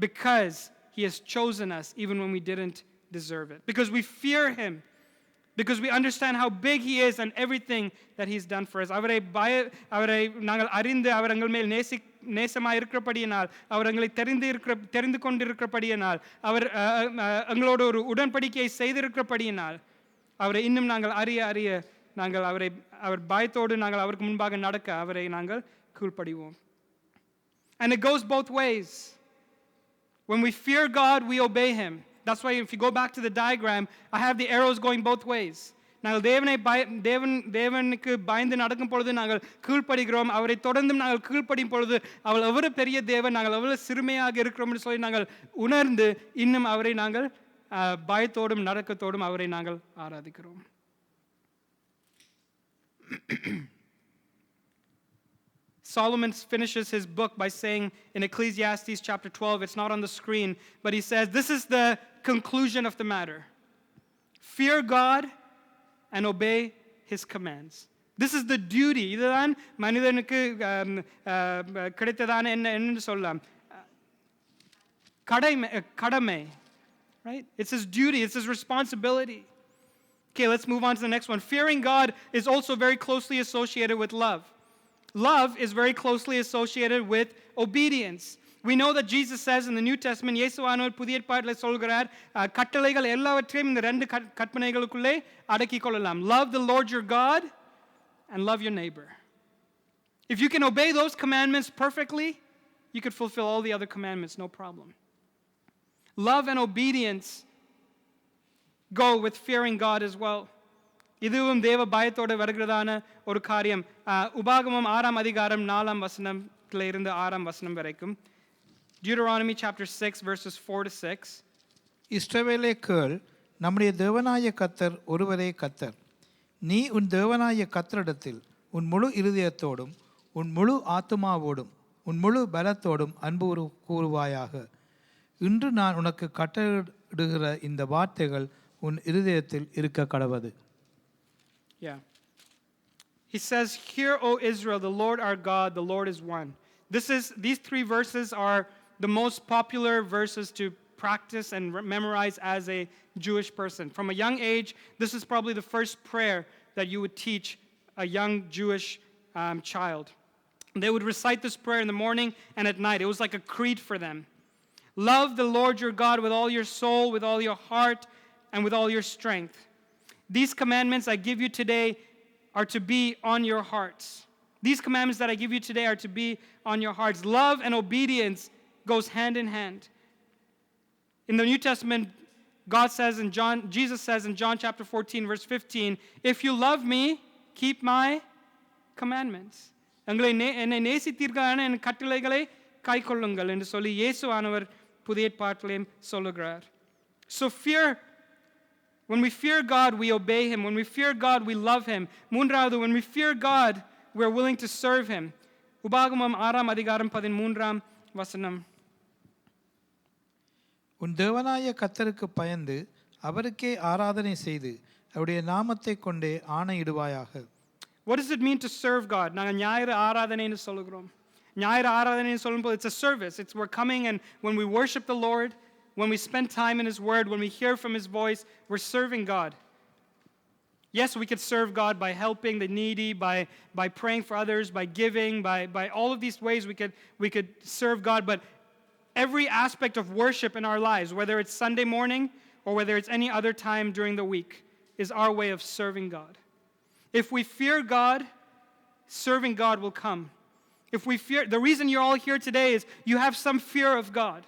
because he has chosen us even when we didn't deserve it. Because we fear him. Because we understand how big he is and everything that he's done for us. அவரை நாங்கள் அறிந்து அவர் எங்கள் மேல் நேசமாக இருக்கிறபடியினால், அவர் எங்களை தெரிந்து கொண்டிருக்கிறபடியினால், அவர் எங்களோட ஒரு உடன்படிக்கையை செய்திருக்கிறபடியினால், அவரை இன்னும் நாங்கள் அறிய நாங்கள் அவர் பயத்தோடு நாங்கள் அவருக்கு முன்பாக நடக்க அவரை நாங்கள் கீழ்ப்படிவோம். And it goes both ways. When we fear God, we obey him. That's why if you go back to the diagram, I have the arrows going both ways. நாங்கள் தேவனுக்கு பயந்து நடக்கும் பொழுது நாங்கள் கீழ்ப்படுகிறோம். அவரை தொடர்ந்தும் நாங்கள் கீழ்ப்படியும் பொழுது அவள் எவ்வளவு பெரிய தேவன், நாங்கள் எவ்வளவு சிறுமையாக இருக்கிறோம்னு சொல்லி நாங்கள் உணர்ந்து இன்னும் அவரை நாங்கள் பயத்தோடும் நடக்கத்தோடும் அவரை நாங்கள் ஆராதிக்கிறோம். Solomon finishes his book by saying in Ecclesiastes chapter 12, it's not on the screen, but he says, this is the conclusion of the matter. Fear God and obey his commands. This is the duty. இதுதான் மனிதனுக்கு கிடைத்ததான என்ன சொல்லலாம், கடமை. Right? It's his duty, it's his responsibility. Okay, let's move on to the next one. Fearing God is also very closely associated with love. Love is very closely associated with obedience. We know that Jesus says in the New Testament, இயேசுவானவர் புதிய ஏற்பாட்டில் சொல்கிறார், கட்டளைகள் எல்லாவற்றையும் இந்த ரெண்டு கற்பனைகளுக்குள்ளே அடக்கிக் கொள்ளலாம். Love the Lord your God and love your neighbor. If you can obey those commandments perfectly, you could fulfill all the other commandments, no problem. Love and obedience go with fearing God as well. இதுவும் தேவ பயத்தோடு வருகிறதான ஒரு காரியம். உபாகமம் 6ஆம் அதிகாரம் 4ஆம் வசனத்திலே இருந்து 6ஆம் வசனம் வரைக்கும். Deuteronomy chapter 6 verses 4 to 6.
இஸ்ரவேலே கேள், நம்முடைய தேவனாய கர்த்தர் ஒருவரே கர்த்தர். நீ உன் தேவனாய கர்த்தரிடத்தில் உன் முழு இருதயத்தோடும் உன் முழு ஆத்துமாவோடும் உன் முழு பலத்தோடும் அன்பு கூறுவாயாக. இன்று நான் உனக்கு கட்டளையிடுகிற இந்த வார்த்தைகள் உன் இருதயத்தில் இருக்க கடவது.
Yeah. He says, "Hear, O Israel, the Lord our God, the Lord is one." These three verses are the most popular verses to practice and memorize as a Jewish person. From a young age, this is probably the first prayer that you would teach a young Jewish child. They would recite this prayer in the morning and at night. It was like a creed for them. Love the Lord your God with all your soul, with all your heart, and with all your strength. These commandments I give you today are to be on your hearts. These commandments that I give you today are to be on your hearts. Love and obedience goes hand in hand. In the New Testament, Jesus says in John chapter 14, verse 15, if you love me, keep my commandments. என்னை நேசித்தீர்களான என் கட்டளைகளை கைக்கொள்ளுங்கள் என்று சொல்லி இயேசுவானவர் புதிய ஏற்பாட்டிலே சொல்லுகிறார். So when we fear God, we obey him. When we fear God, we love him. மூன்றாவது, when we fear God, we're willing to serve him. உபாகமம் 6ஆம் அதிகாரம் 13ஆம் வசனம்.
உன் தேவனாய கர்த்தருக்கு பயந்து அவருக்கே ஆராதனை செய்து அவருடைய நாமத்தை கொண்டே ஆணையிடுவாயாக.
What does it mean to serve God? நாங்கள் ஞாயிறு ஆராதனைன்னு சொல்லுகிறோம். ஞாயிறு ஆராதனைன்னு சொல்லும்போது it's a service. We're coming, and when we worship the Lord, when we spend time in his word, when we hear from his voice, we're serving God. Yes, we could serve God by helping the needy, by praying for others, by giving, by all of these ways we could serve God. But every aspect of worship in our lives, whether it's Sunday morning or whether it's any other time during the week, is our way of serving God. If we fear God, serving God will come. The reason you're all here today is you have some fear of God.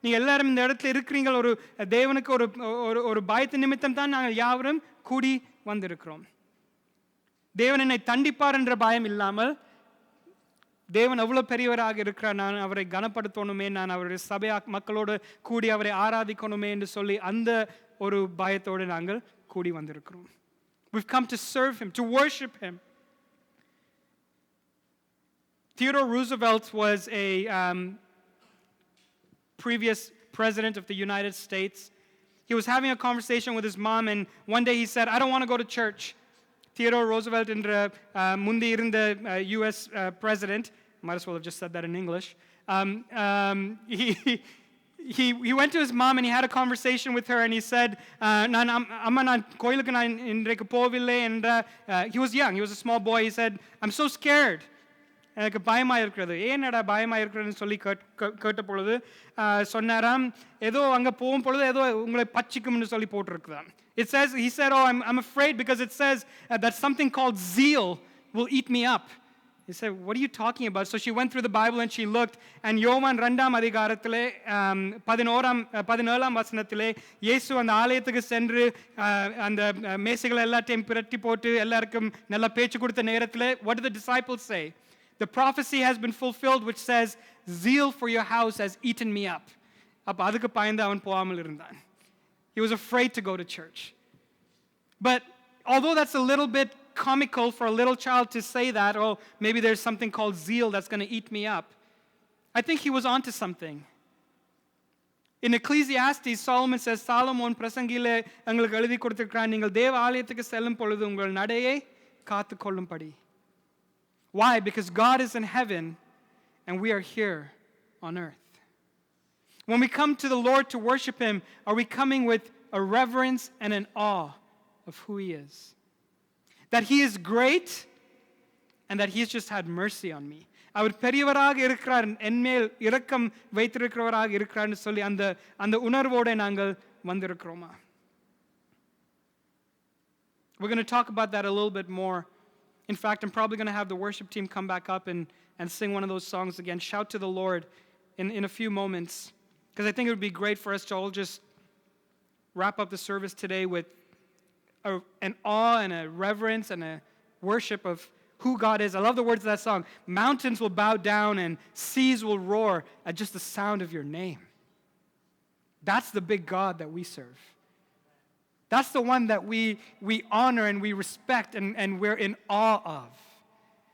நீங்கள் எல்லாரும் இந்த இடத்துல இருக்கிறீங்க, ஒரு தேவனுக்கு ஒரு பயத்து நிமித்தம் தான் நாங்கள் யாவரும் கூடி வந்திருக்கிறோம். தேவன் என்னை தண்டிப்பார் என்ற பயம் இல்லாமல், தேவன் எவ்வளவு பெரியவராக இருக்கிறார், நான் அவரை கனப்படுத்தணுமே, நான் அவருடைய சபை மக்களோடு கூடி அவரை ஆராதிக்கணுமே என்று சொல்லி அந்த ஒரு பயத்தோடு நாங்கள் கூடி வந்திருக்கிறோம். We've come to serve him, to worship him. Theodore Roosevelt was a previous president of the United States. He was having a conversation with his mom, and one day he said, I don't want to go to church. Theodore Roosevelt என்ற முந்தி இருந்த US president, might as well have just said that in English, he went to his mom and he had a conversation with her and he said, நான் கோயிலுக்கு நான் இன்றைக்கு போவில்லை என்ற, he was young, he was a small boy, he said, I'm so scared. எனக்கு பயமாக இருக்கிறது. ஏன்னடா பயமாக இருக்கிறதுன்னு சொல்லி கேட்ட பொழுது சொன்னாராம், ஏதோ அங்கே போகும் பொழுது ஏதோ உங்களை பச்சிக்கும்னு சொல்லி போட்டிருக்குதான். It says, he said, oh, I'm afraid because it says that something called zeal will eat me up. He said, what are you talking about? So she went through the Bible and she looked, and யோவான் 2ஆம் அதிகாரத்திலே 17ஆம் வசனத்திலே இயேசு அந்த ஆலயத்துக்கு சென்று அந்த மேசைகள் எல்லாத்தையும் பிரட்டி போட்டு எல்லாருக்கும் நல்ல பேச்சு கொடுத்த நேரத்திலே, what did the disciples say? The prophecy has been fulfilled which says, zeal for your house has eaten me up. அப்ப அதுக்கு பயந்து அவன் போகாமல் இருந்தான். He was afraid to go to church. But although that's a little bit comical for a little child to say that, oh, maybe there's something called zeal that's going to eat me up, I think he was onto something. In Ecclesiastes, Solomon says, Solomon பிரசங்கியிலே எங்களுக்கு எழுதி கொடுத்திருக்கிறார், நீங்கள் தேவ ஆலயத்துக்கு செல்லும் பொழுது உங்கள் நடையை காத்து கொள்ளும்படி. Why? Because God is in heaven and we are here on earth. When we come to the Lord to worship Him, are we coming with a reverence and an awe of who He is? That He is great and that He has just had mercy on me. அவர் பெரியவராக இருக்கிறார், என்மேல் இரக்கம் வைத்திருக்கிறவராக இருக்கிறார்னு சொல்லி அந்த உணர்வோடு நாங்கள் வந்திருக்கிறோமா? We're going to talk about that a little bit more. In fact, I'm probably going to have the worship team come back up and sing one of those songs again, Shout to the Lord, in a few moments. Because I think it would be great for us to all just wrap up the service today with an awe and a reverence and a worship of who God is. I love the words of that song. Mountains will bow down and seas will roar at just the sound of your name. That's the big God that we serve. That's the one that we honor and we respect and we're in awe of.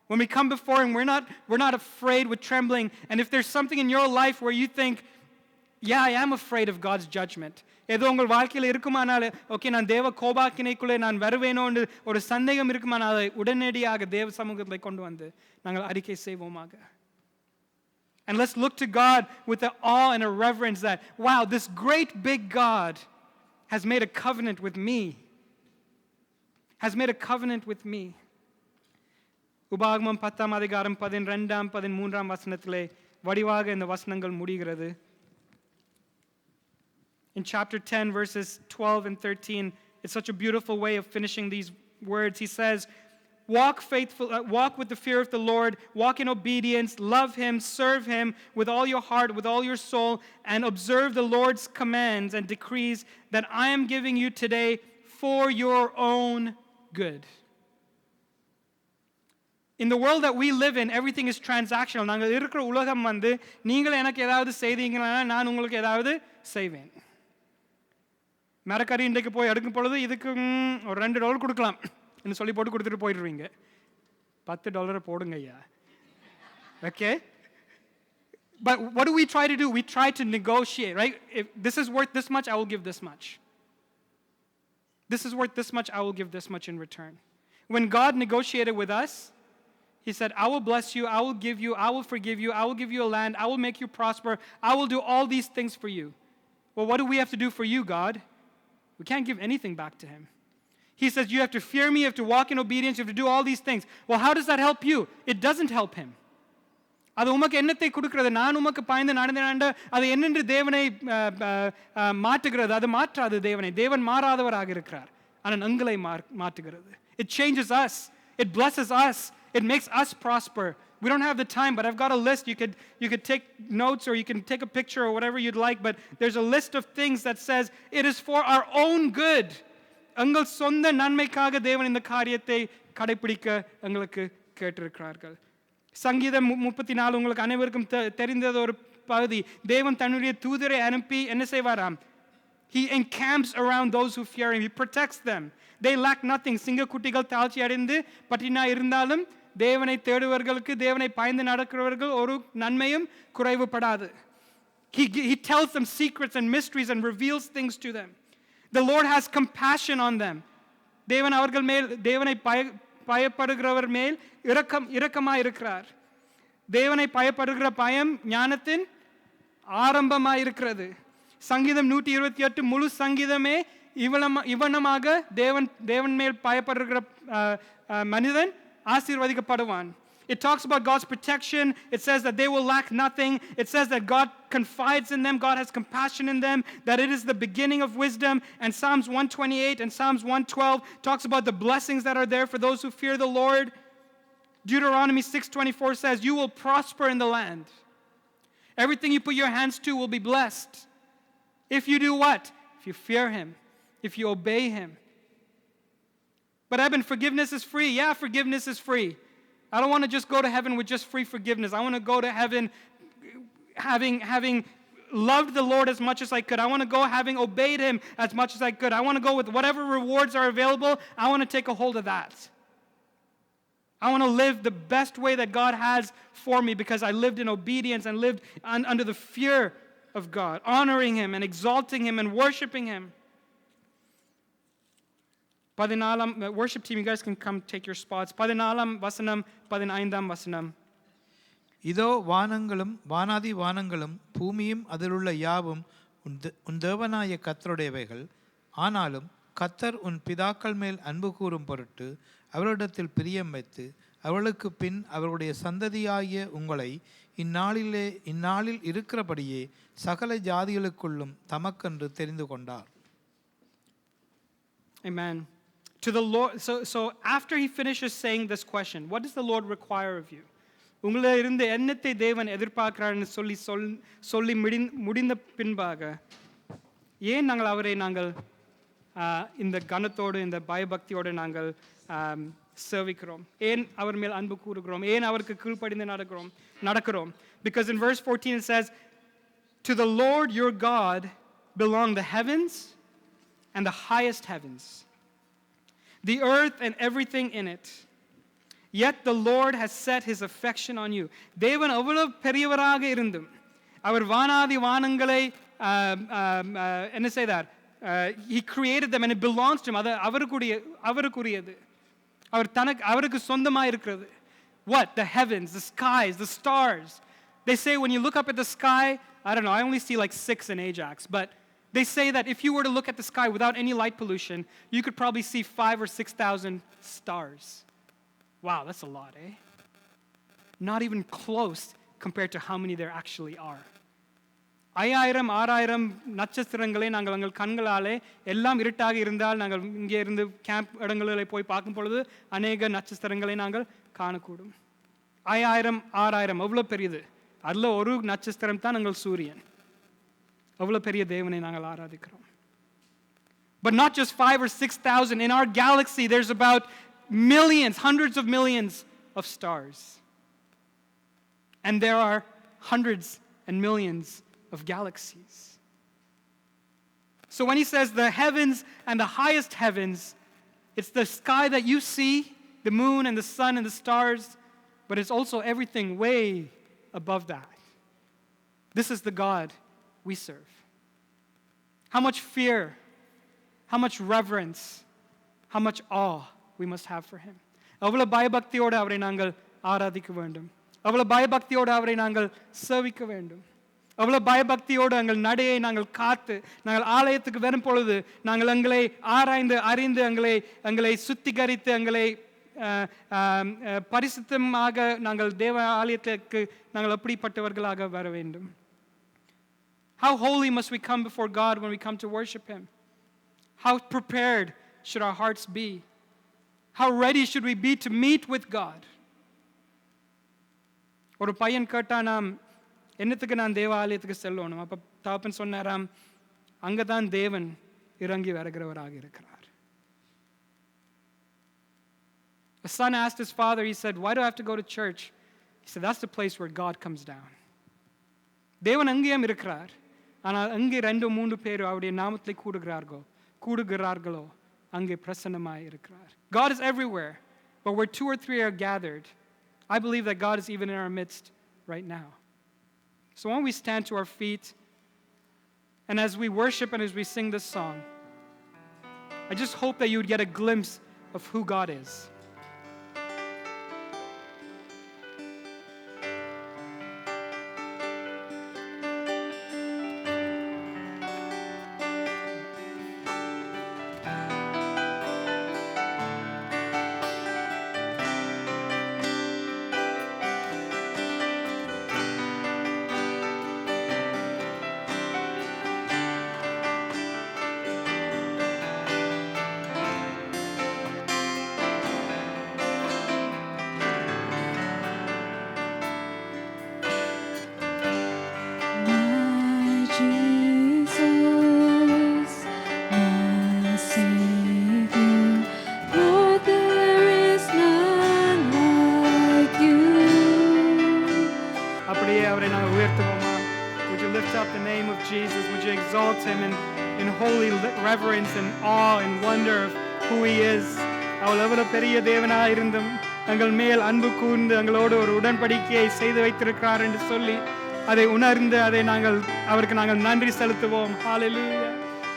When we come before Him, we're not afraid with trembling. And if there's something in your life where you think, yeah, I am afraid of God's judgment. ஏதோ உங்கள் வாழ்க்கையில் இருக்குமானால், okay, நான் தேவ கோபாக்கினைக்குள்ளே நான் வருவேனோன்னு ஒரு சந்தேகம் இருக்குமானால், அதை உடனடியாக தேவ சமூகத்தை கொண்டு வந்து நாங்கள் அறிக்கை செய்வோமாக. And let's look to God with an awe and a reverence that, wow, this great big God has made a covenant with me. Has made a covenant with me. உபாகமம் 10ஆம் அதிகாரம் 12ஆம் 13ஆம் வசனத்திலே வடிவாக இந்த வசனங்கள் முடிகிறது. In chapter 10 verses 12 and 13, it's such a beautiful way of finishing these words. He says, walk with the fear of the Lord, walk in obedience, love Him, serve Him with all your heart, with all your soul, and observe the Lord's commands and decrees that I am giving you today for your own good. In the world that we live in, everything is transactional. நாங்கள் இருக்கிற உலகம் வந்து, நீங்கள் எனக்கு ஏதாவது செய்தீங்கன்னா நான் உங்களுக்கு ஏதாவது செய்வேன். மரக்கறி இன்றைக்கு போய் எடுக்கும் பொழுது இதுக்கு ஒரு $2 கொடுக்கலாம் என்று சொல்லி போட்டு கொடுத்துட்டு போயிடுவீங்க. $10 போடுங்க ஐயா. Okay? But what do we try to do? We try to negotiate, right? If this is worth this much, I will give this much. This is worth this much, I will give this much in return. When God negotiated with us, He said, I will bless you, I will give you, I will forgive you, I will give you a land, I will make you prosper, I will do all these things for you. Well, what do we have to do for you, God? We can't give anything back to Him. He says, you have to fear me, you have to walk in obedience, you have to do all these things. Well, how does that help you? It doesn't help Him. அது உமக்கு என்னத்தை கொடுக்கிறது? நான் உமக்கு பாய்ந்து நடந்தேன், அது என்னென்று தேவனை மாற்றுகிறது? அது மாற்றாது தேவனை. தேவன் மாறாதவராக இருக்கிறார், ஆனால் எங்களை மாற்றுகிறது. It changes us, it blesses us, it makes us prosper. We don't have the time, but I've got a list. You could take notes or you can take a picture or whatever you'd like, but there's a list of things that says it is for our own good. எங்கள் சொந்த நன்மைக்காக தேவன் இந்த காரியத்தை கடைபிடிக்க எங்களுக்கு கேட்டிருக்கிறார்கள். சங்கீதம் 34 உங்களுக்கு அனைவருக்கும் தெரிந்தது ஒரு பகுதி. தேவன் தன்னுடைய தூதரை அனுப்பி என்ன செய்வாராம்? He encamps around those who fear Him. He protects them. They lack nothing. சிங்கக்குட்டிகள் தாழ்ச்சி அடைந்து பட்டினா இருந்தாலும் தேவனை தேடுவர்களுக்கு, தேவனை பாய்ந்து நடக்கிறவர்கள் ஒரு நன்மையும் குறைவுபடாது. He tells them secrets and mysteries and reveals things to them. The Lord has compassion on them. தேவனை பயப்படுகிறவர் மேல் இரக்கமாக இருக்கிறார். தேவனை பயப்படுகிற பயம் ஞானத்தின் ஆரம்பமாக இருக்கிறது. சங்கீதம் 128 முழு சங்கீதமே இவனமாக தேவன் மேல் பயப்படுகிற மனிதன் ஆசீர்வதிக்கப்படுவான். It talks about God's protection. It says that they will lack nothing. It says that God confides in them. God has compassion in them. That it is the beginning of wisdom. And Psalms 128 and Psalms 112 talks about the blessings that are there for those who fear the Lord. Deuteronomy 6:24 says, you will prosper in the land. Everything you put your hands to will be blessed. If you do what? If you fear Him. If you obey Him. But Eben, forgiveness is free. Yeah, forgiveness is free. I don't want to just go to heaven with just free forgiveness. I want to go to heaven having loved the Lord as much as I could. I want to go having obeyed Him as much as I could. I want to go with whatever rewards are available. I want to take a hold of that. I want to live the best way that God has for me because I lived in obedience and lived under the fear of God, honoring Him and exalting Him and worshiping Him. Worship team, you guys can come take your spots. 14 வசனம் 15 வசனம்.
இதோ வானங்களும் வானாதி வானங்களும் பூமியும் அதிலுள்ள யாவும் உன் தேவனாய கர்த்தருடையவைகள். ஆனாலும் கர்த்தர் உன் பிதாக்கள் மேல் அன்பு கூறும் பொருட்டு அவரிடத்தில் பிரியம் வைத்து அவர்களுக்கு பின் அவருடைய சந்ததியாகிய உங்களை இந்நாளில் இருக்கிறபடியே சகல ஜாதிகளுக்குள்ளும் தமக்கென்று தெரிந்து கொண்டார்.
Amen. To the Lord, so after he finishes saying this question, what does the Lord require of you? உங்களை இருந்து என்னத்தை தேவன் எதிர்பார்க்கிறார்னு சொல்லி முடிந்த பின்பாக ஏன் நாங்கள் இந்த கனத்தோடு இந்த பயபக்தியோடு நாங்கள் சேவிக்கிறோம், ஏன் அவர் மேல் அன்பு கூறுகிறோம், ஏன் அவருக்கு கீழ்ப்படிந்து நடக்கிறோம்? Because in verse 14 it says, to the Lord your God belong the heavens and the highest heavens, the earth and everything in it. Yet the Lord has set His affection on you. தேவன் அவ்வளவு பெரியவராக இருந்தும் அவர் வானாதி வானங்களை என்ன செய்தார்? He created them and it belongs to Him. அது அவருக்குரியது. அவருக்கு சொந்தமாக இருக்கிறது. What? The heavens, the skies, the stars. They say when you look up at the sky, I don't know, I only see like 6 in Ajax, but they say that if you were to look at the sky without any light pollution, you could probably see 5,000 or 6,000 stars. Wow, that's a lot, eh? Not even close compared to how many there actually are. 5,000 6,000 நட்சத்திரங்களை நாங்கள் எங்கள் கண்களாலே எல்லாம் இருட்டாக இருந்தால் நாங்கள் இங்கே இருந்து camp இடங்களில் போய் பார்க்கும் பொழுது அநேக நட்சத்திரங்களை நாங்கள் காணக்கூடும். 5,000 6,000 அவ்வளோ பெரியது. அதில் ஒரு நட்சத்திரம் தான் எங்கள் சூரியன். அவ்வளோ பெரிய தேவனை நாங்கள் ஆராதிக்கிறோம். But not just 5,000 or 6,000. In our galaxy, there's about millions, hundreds of millions of stars. And there are hundreds and millions of galaxies. So when he says the heavens and the highest heavens, it's the sky that you see, the moon and the sun and the stars, but it's also everything way above that. This is the God we serve. How much fear, how much reverence, how much awe we must have for Him. அவ்வளவு பயபக்தியோடு அவரை நாங்கள் ஆராதிக்க வேண்டும். அவ்வளவு பயபக்தியோடு அவரை நாங்கள் சேவிக்க வேண்டும். அவ்வளவு பயபக்தியோடு எங்கள் நடையை நாங்கள் காத்து நாங்கள் ஆலயத்துக்கு வரும் பொழுது நாங்கள் எங்களை ஆராய்ந்து அறிந்து எங்களை சுத்திகரித்து எங்களை பரிசுத்தமாக நாங்கள் தேவ ஆலயத்திற்கு நாங்கள் அப்படிப்பட்டவர்களாக வர வேண்டும். How holy must we come before God when we come to worship Him? How prepared should our hearts be? How ready should we be to meet with God? ஒரு பையன் கேட்டானாம், என்னத்துக்கு நான் தேவ ஆலயத்துக்கு செல்லணும்? அப்போ தகப்பன் சொன்னாராம், அங்கே தான் தேவன் இறங்கி வருகிறவராக இருக்கிறார். A son asked his father, he said, why do I have to go to church? He said, that's the place where God comes down. தேவன் அங்கேயும் இருக்கிறார், ஆனால் அங்கே 2-3 பேர் அவருடைய நாமத்தை கூடுகிறார்களோ அங்கே பிரசன்னமாய் இருக்கிறார். God is everywhere, but where 2 or 3 are gathered, I believe that God is even in our midst right now. So when we stand to our feet, and as we worship and as we sing this song, I just hope that you would get a glimpse of who God is.
My Jesus, my Savior, Lord, there is none like you.
அப்படியே அவரை நாங்கள் உயர்த்துவோமா? Would you lift up the name of Jesus? Would you exalt him in holy reverence and awe and wonder of who he is? அவள் எவ்வளவு பெரிய தேவனாய் இருந்தும் எங்கள் மேல் அன்பு கூர்ந்து எங்களோடு ஒரு உடன்படிக்கையை செய்து வைத்திருக்கிறார் என்று சொல்லி அதை உணர்ந்து அதை அவருக்கு நாங்கள் நன்றி செலுத்துவோம். Hallelujah,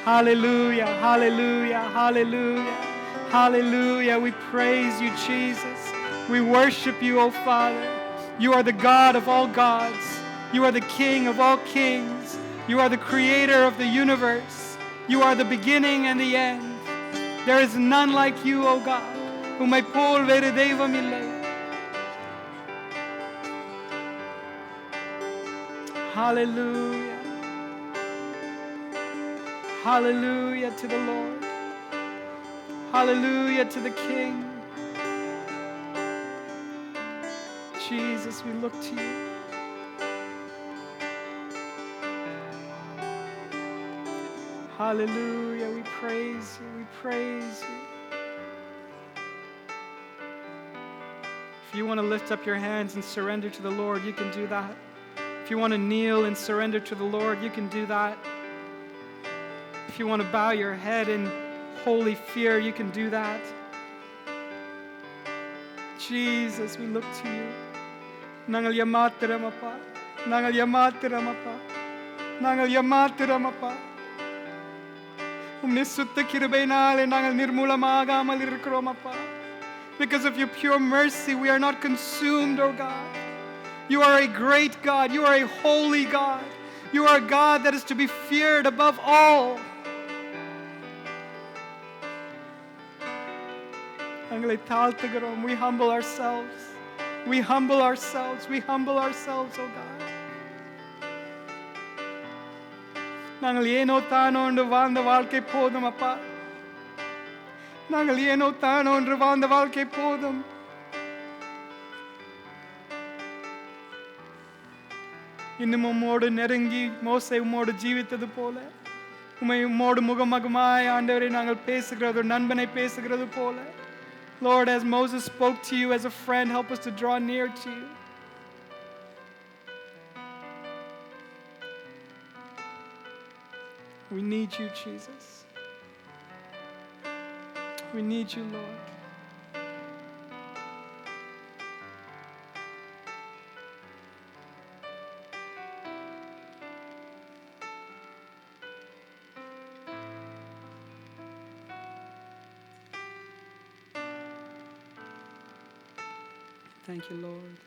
hallelujah, hallelujah, hallelujah, hallelujah. We praise you, Jesus. We worship you, O Father. You are the God of all gods. You are the King of all kings. You are the creator of the universe. You are the beginning and the end. There is none like you, O God. உம்மை போல் வேறு தெய்வம் இல்லை. Hallelujah. Hallelujah to the Lord. Hallelujah to the King. Jesus, we look to you. Hallelujah, we praise you, we praise you. If you want to lift up your hands and surrender to the Lord, you can do that. If you want to kneel and surrender to the Lord, you can do that. If you want to bow your head in holy fear, you can do that. Jesus, we look to you. நாங்கள் ஏமாத்திரமப்பா, நாங்கள் ஏமாத்திரமப்பா, நாங்கள் ஏமாத்திரமப்பா. உம்முடைய சுத்த கிருபையினாலே நாங்கள் நிர்மூலமாகாமல் இருக்கிறோமப்பா. Because of your pure mercy, we are not consumed, O God. You are a great God. You are a holy God. You are a God that is to be feared above all. எங்களை தாழ்த்துகிறோம். We humble ourselves. We humble ourselves. We humble ourselves, O God. நாங்கள் ஏனோ தானோ என்று வாழ்ந்த வாழ்க்கை போதும் அப்பா. நாங்கள் ஏனோ தானோ என்று வாழ்ந்த வாழ்க்கை போதும். இன்னும் உம்மோடு நெருங்கி மோசே உம்மோடு ஜீவித்தது போல உம்மோடு முகமுகமாய் ஆண்டவரை நாங்கள் பேசுகிறது ஒரு நண்பனை பேசுகிறது போல. Lord, as Moses spoke to you as a friend, help us to draw near to you. We need you, Jesus. We need you, Lord. Thank you, Lord.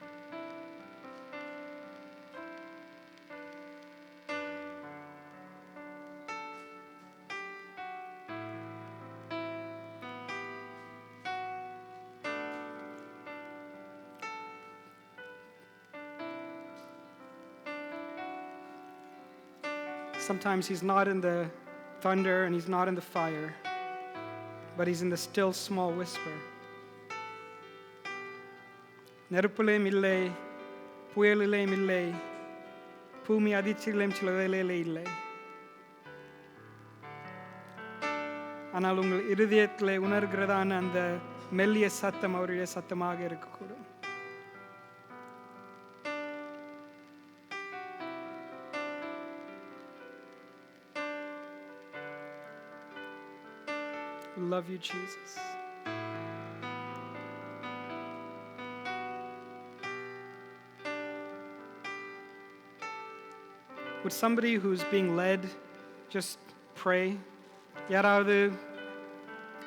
Sometimes he's not in the thunder and he's not in the fire, but he's in the still small whisper. நெருப்புலேயும் இல்லை, புயலிலேயும் இல்லை, பூமி அதிர்ச்சிகளையும் சில வேளையிலே இல்லை. ஆனால் உங்கள் இருதயத்திலே உணர்கிறதான அந்த மெல்லிய சத்தம் அவருடைய சத்தமாக இருக்கக்கூடும். We love you, Jesus. Would somebody who's being led just pray? யாராவது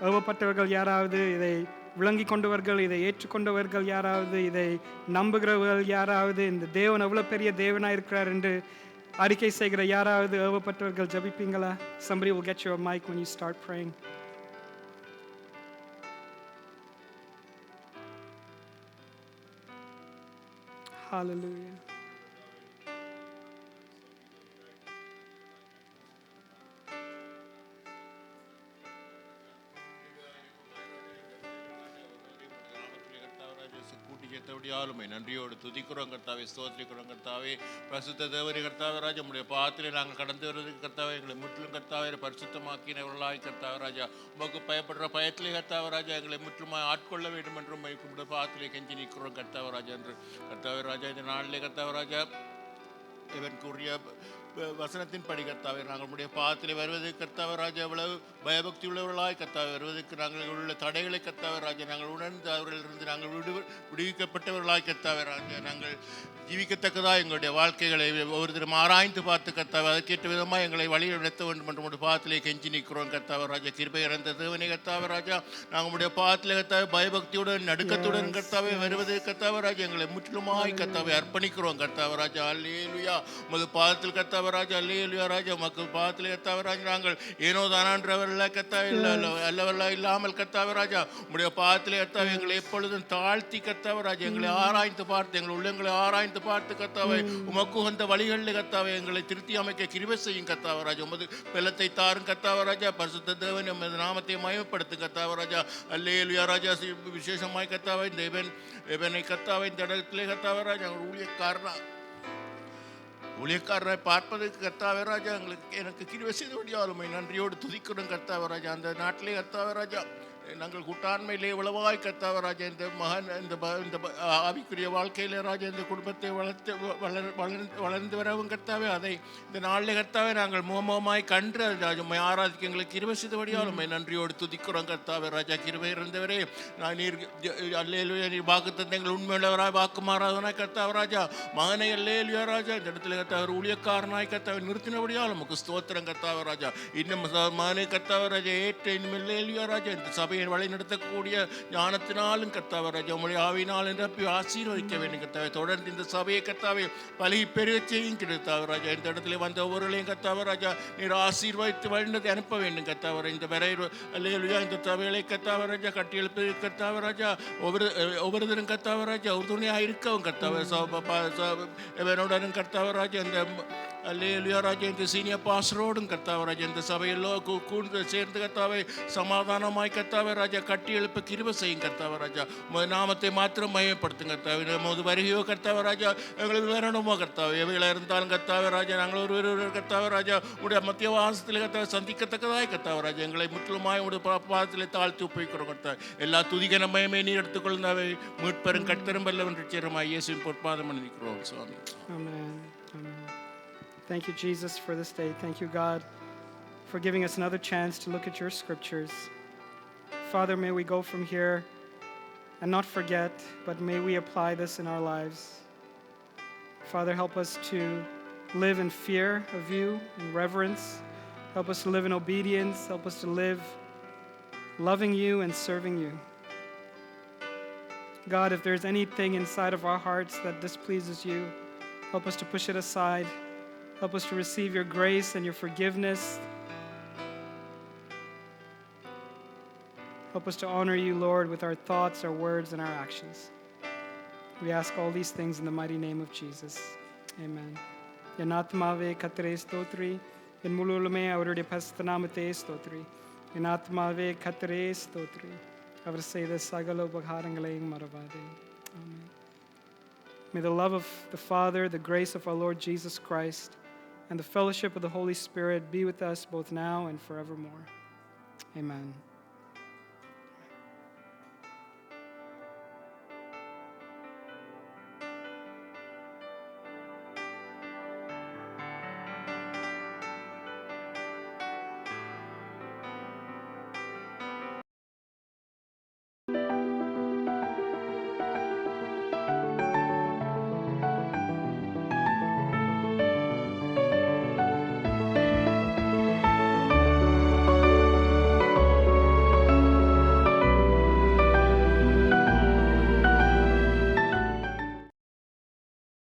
ஏவப்பட்டவர்கள் யாராவது, இதை விளங்கி கொண்டவர்கள், இதை ஏற்றுக்கொண்டவர்கள் யாராவது, இதை நம்புகிறவர்கள் யாராவது, இந்த தேவன் எவ்வளோ பெரிய தேவனாக இருக்கிறார் என்று அறிக்கை செய்கிற யாராவது ஏவப்பட்டவர்கள் ஜபிப்பீங்களா? Somebody will get your mic when you start praying. Hallelujah.
கூட்டியத்தபடியாலுமே நன்றியோடு துதிக்கிறோம் கர்த்தாவே, ஸ்தோத்திரிக்கிறோம் கர்த்தாவே. பரிசுத்த தேவரே கர்த்தாவே ராஜா, உம்முடைய பாத்திலே நாங்கள் கடந்து வருவதற்கு கர்த்தாவே எங்களை முற்றிலும் கர்த்தாவே பரிசுத்தமாக்கினவர்களாய் கர்த்தாவே ராஜா, உமக்கு பயப்படுற பயத்திலே கர்த்தாவே ராஜா எங்களை முற்றிலுமாய் ஆட்கொள்ள வேண்டும் என்று உம்முடைய பாத்திலே கெஞ்சி நிற்கிறோம் கர்த்தாவே ராஜா என்று. கர்த்தாவே ராஜா, இந்த நாளிலே கர்த்தாவே ராஜா இவனுக்குரிய வசனத்தின் படி கர்த்தாவே நாங்கள் உடைய பாதத்திலே வருவதற்கு கர்த்தாவே ராஜா எவ்வளவு பயபக்தி உள்ளவர்களாய் கர்த்தாவே வருவதற்கு நாங்கள் உள்ள தடைகளை கர்த்தாவே ராஜா நாங்கள் உணர்ந்து அவர்களிலிருந்து நாங்கள் விடுவிக்கப்பட்டவர்களாய் கர்த்தாவே ராஜா நாங்கள் ஜீவிக்கத்தக்கதா எங்களுடைய வாழ்க்கைகளை ஒவ்வொரு தினம் ஆராய்ந்து பார்த்து கர்த்தாவே அதற்கேற்ற விதமாக எங்களை வழி நடத்த வேண்டும் என்று உடைய பாதத்திலே கெஞ்சி நிற்கிறோம் கர்த்தாவே ராஜா. கிருபை இறந்த தேவனே கர்த்தாவே ராஜா, நாங்கள் உடைய பாதத்திலே கர்த்தாவே பயபக்தியுடன் நடுக்கத்துடன் கர்த்தாவே வருவது கர்த்தாவே ராஜா எங்களை முற்றிலுமாய் கர்த்தாவே அர்ப்பணிக்கிறோம் கர்த்தாவே ராஜா. அல்லேலூயா. உமது பாதத்தில் கர்த்தாவே ராஜா, அல்லேலூயா ராஜா, மக்கள் பாதத்திலே கர்த்தாவே ராஜா நாங்கள் ஏனோ தானான்றவர்களாக கர்த்தாவே அல்லவர்களாக இல்லாமல் கர்த்தாவே ராஜா உடைய பாதத்திலே கர்த்தாவே எங்களை எப்பொழுதும் தாழ்த்தி கர்த்தாவே ராஜா எங்களை ஆராய்ந்து பார்த்து எங்கள் உள்ளங்களை ஆராய்ந்து பார்த்து கர்த்தாவே உமக்கு உகந்த வழிகளில் கர்த்தாவே எங்களை திருத்தி அமைக்க கிருபை செய்யும் கர்த்தாவே ராஜா. உமது பெலத்தை தாரும் கர்த்தாவே ராஜா. பரிசுத்த தேவன் உமது நாமத்தை மகிமைப்படுத்தும் கர்த்தாவே ராஜா. அல்லேலூயா ராஜா. விசேஷமாய் கர்த்தாவே இந்த இவனை கர்த்தாவே இந்த இடத்திலே கர்த்தாவே ராஜா ஊழியக்காரரை பார்ப்பதற்கு கர்த்தாவே ராஜா எனக்கு கிருபை செய்தபடியாலுமே நன்றியோடு துதிக்கிறோம் கர்த்தாவே ராஜா. அந்த நாட்டிலே கர்த்தாவே ராஜா நாங்கள் கூட்டாண்மையிலே உளவாய் கர்த்தாவே ராஜா இந்த ஆவிக்குரிய வாழ்க்கையிலே ராஜா இந்த குடும்பத்தை வளர்ந்து வரவும் கர்த்தாவே அதை இந்த நாளில் கர்த்தாவே நாங்கள் முகமுகமாய் கன்று ராஜா உண்மை ஆராதிக்க எங்களுக்கு கிருபை செய்தபடியாலுமே நன்றியோடு துதிக்கிறோம் கர்த்தாவே ராஜா. கிருபை இருந்தவரே நான் நீர் அல்லேலூயா நீர் வாக்கு தந்த எங்கள் உண்மையுள்ளவராய் வாக்கு மாறாதவனாய் கர்த்தாவே ராஜா மகனை அல்லேலூயா ராஜா இந்த இடத்துல கர்த்தாவே ஊழியக்காரனாய் கர்த்தாவை நிறுத்தினபடியால் நமக்கு ஸ்தோத்திரம் கர்த்தாவே ராஜா. இன்னும் மகனை கர்த்தாவே ராஜா ஏற்ற இன்னும் அல்லேலூயா ராஜா இந்த சபை வழி நடத்தக்கூடிய ஞானத்தினாலும் கர்த்தாவே ராஜா உம்முடைய ஆவியினால் நிரப்பி ஆசீர்வதிக்க வேண்டும் கர்த்தாவே. தொடர்ந்து இந்த சபையை கர்த்தாவே பலகி பெருக செய்யும் கர்த்தாவே ராஜா. இந்த இடத்துல வந்த ஒவ்வொருளையும் கர்த்தாவே ராஜா நீர் ஆசீர்வதித்து வழிநடத்தி அனுப்ப வேண்டும் கர்த்தாவே. இந்த வரையில் அல்லேலூயா இந்த சபைகளை கர்த்தாவே ராஜா கட்டி எழுப்பி கர்த்தாவே ராஜா ஒவ்வொருத்தரும் கர்த்தாவே ராஜா ஒரு துணையாக இருக்கவும் கர்த்தாவே இவனுடனும் கர்த்தாவே ராஜா இந்த அல்லேலூயா ராஜா இந்த சீனியர் பாஸ்டரோடும் கர்த்தாவே ராஜா இந்த சபையிலோ கூண்டு சேர்ந்து கர்த்தாவே சமாதானமாய் கர்த்தாவே ராஜா கட்டி எழுப்ப கிருபை செய்யும் கர்த்தாவே ராஜா. நாமத்தை மாத்திரம் மயப்படுத்தும் கர்த்தாவே. நமது வருகையோ கர்த்தாவே ராஜா எங்களுக்கு வரணுமோ கர்த்தாவே எவைகளை இருந்தாலும் கர்த்தாவே ராஜா நாங்கள் ஒரு கர்த்தாவே ராஜா உடைய மத்திய வாசத்தில் கர்த்தாவை சந்திக்கத்தக்கதாய் கர்த்தாவே ராஜா எங்களை முற்றிலுமாய் உடைய பாதத்தில் தாழ்த்தி ஒப்புவிக்கிறோம் கர்த்தாவே. எல்லா துதிகன மயமே நீர் எடுத்துக்கொள்ளாவே மீட்பெரும் கர்த்தரும் வல்லவன் ரட்சகருமாய் இயேசுவின் பொற்பாதம் நிற்கிறோம் சுவாமி.
Amen. Amen. Thank you, Jesus, for this day. Thank you, God, for giving us another chance to look at your scriptures. Father, may we go from here and not forget, but may we apply this in our lives. Father, help us to live in fear of you, in reverence. Help us to live in obedience. Help us to live loving you and serving you. God, if there's anything inside of our hearts that displeases you, help us to push it aside. Help us to receive your grace and your forgiveness. Help us to honor you, Lord, with our thoughts, our words, and our actions. We ask all these things in the mighty name of Jesus. Amen. என் ஆத்மாவே கர்த்தரை ஸ்தோத்திரி, என் முழு உள்ளமே அவருடைய பரிசுத்த நாமத்தை ஸ்தோத்திரி. என் ஆத்மாவே கர்த்தரை ஸ்தோத்திரி, அவர் செய்த சகல உபகாரங்களையும் மறவாதே. Amen. May the love of the Father, the grace of our Lord Jesus Christ, and the fellowship of the Holy Spirit be with us both now and forevermore. Amen.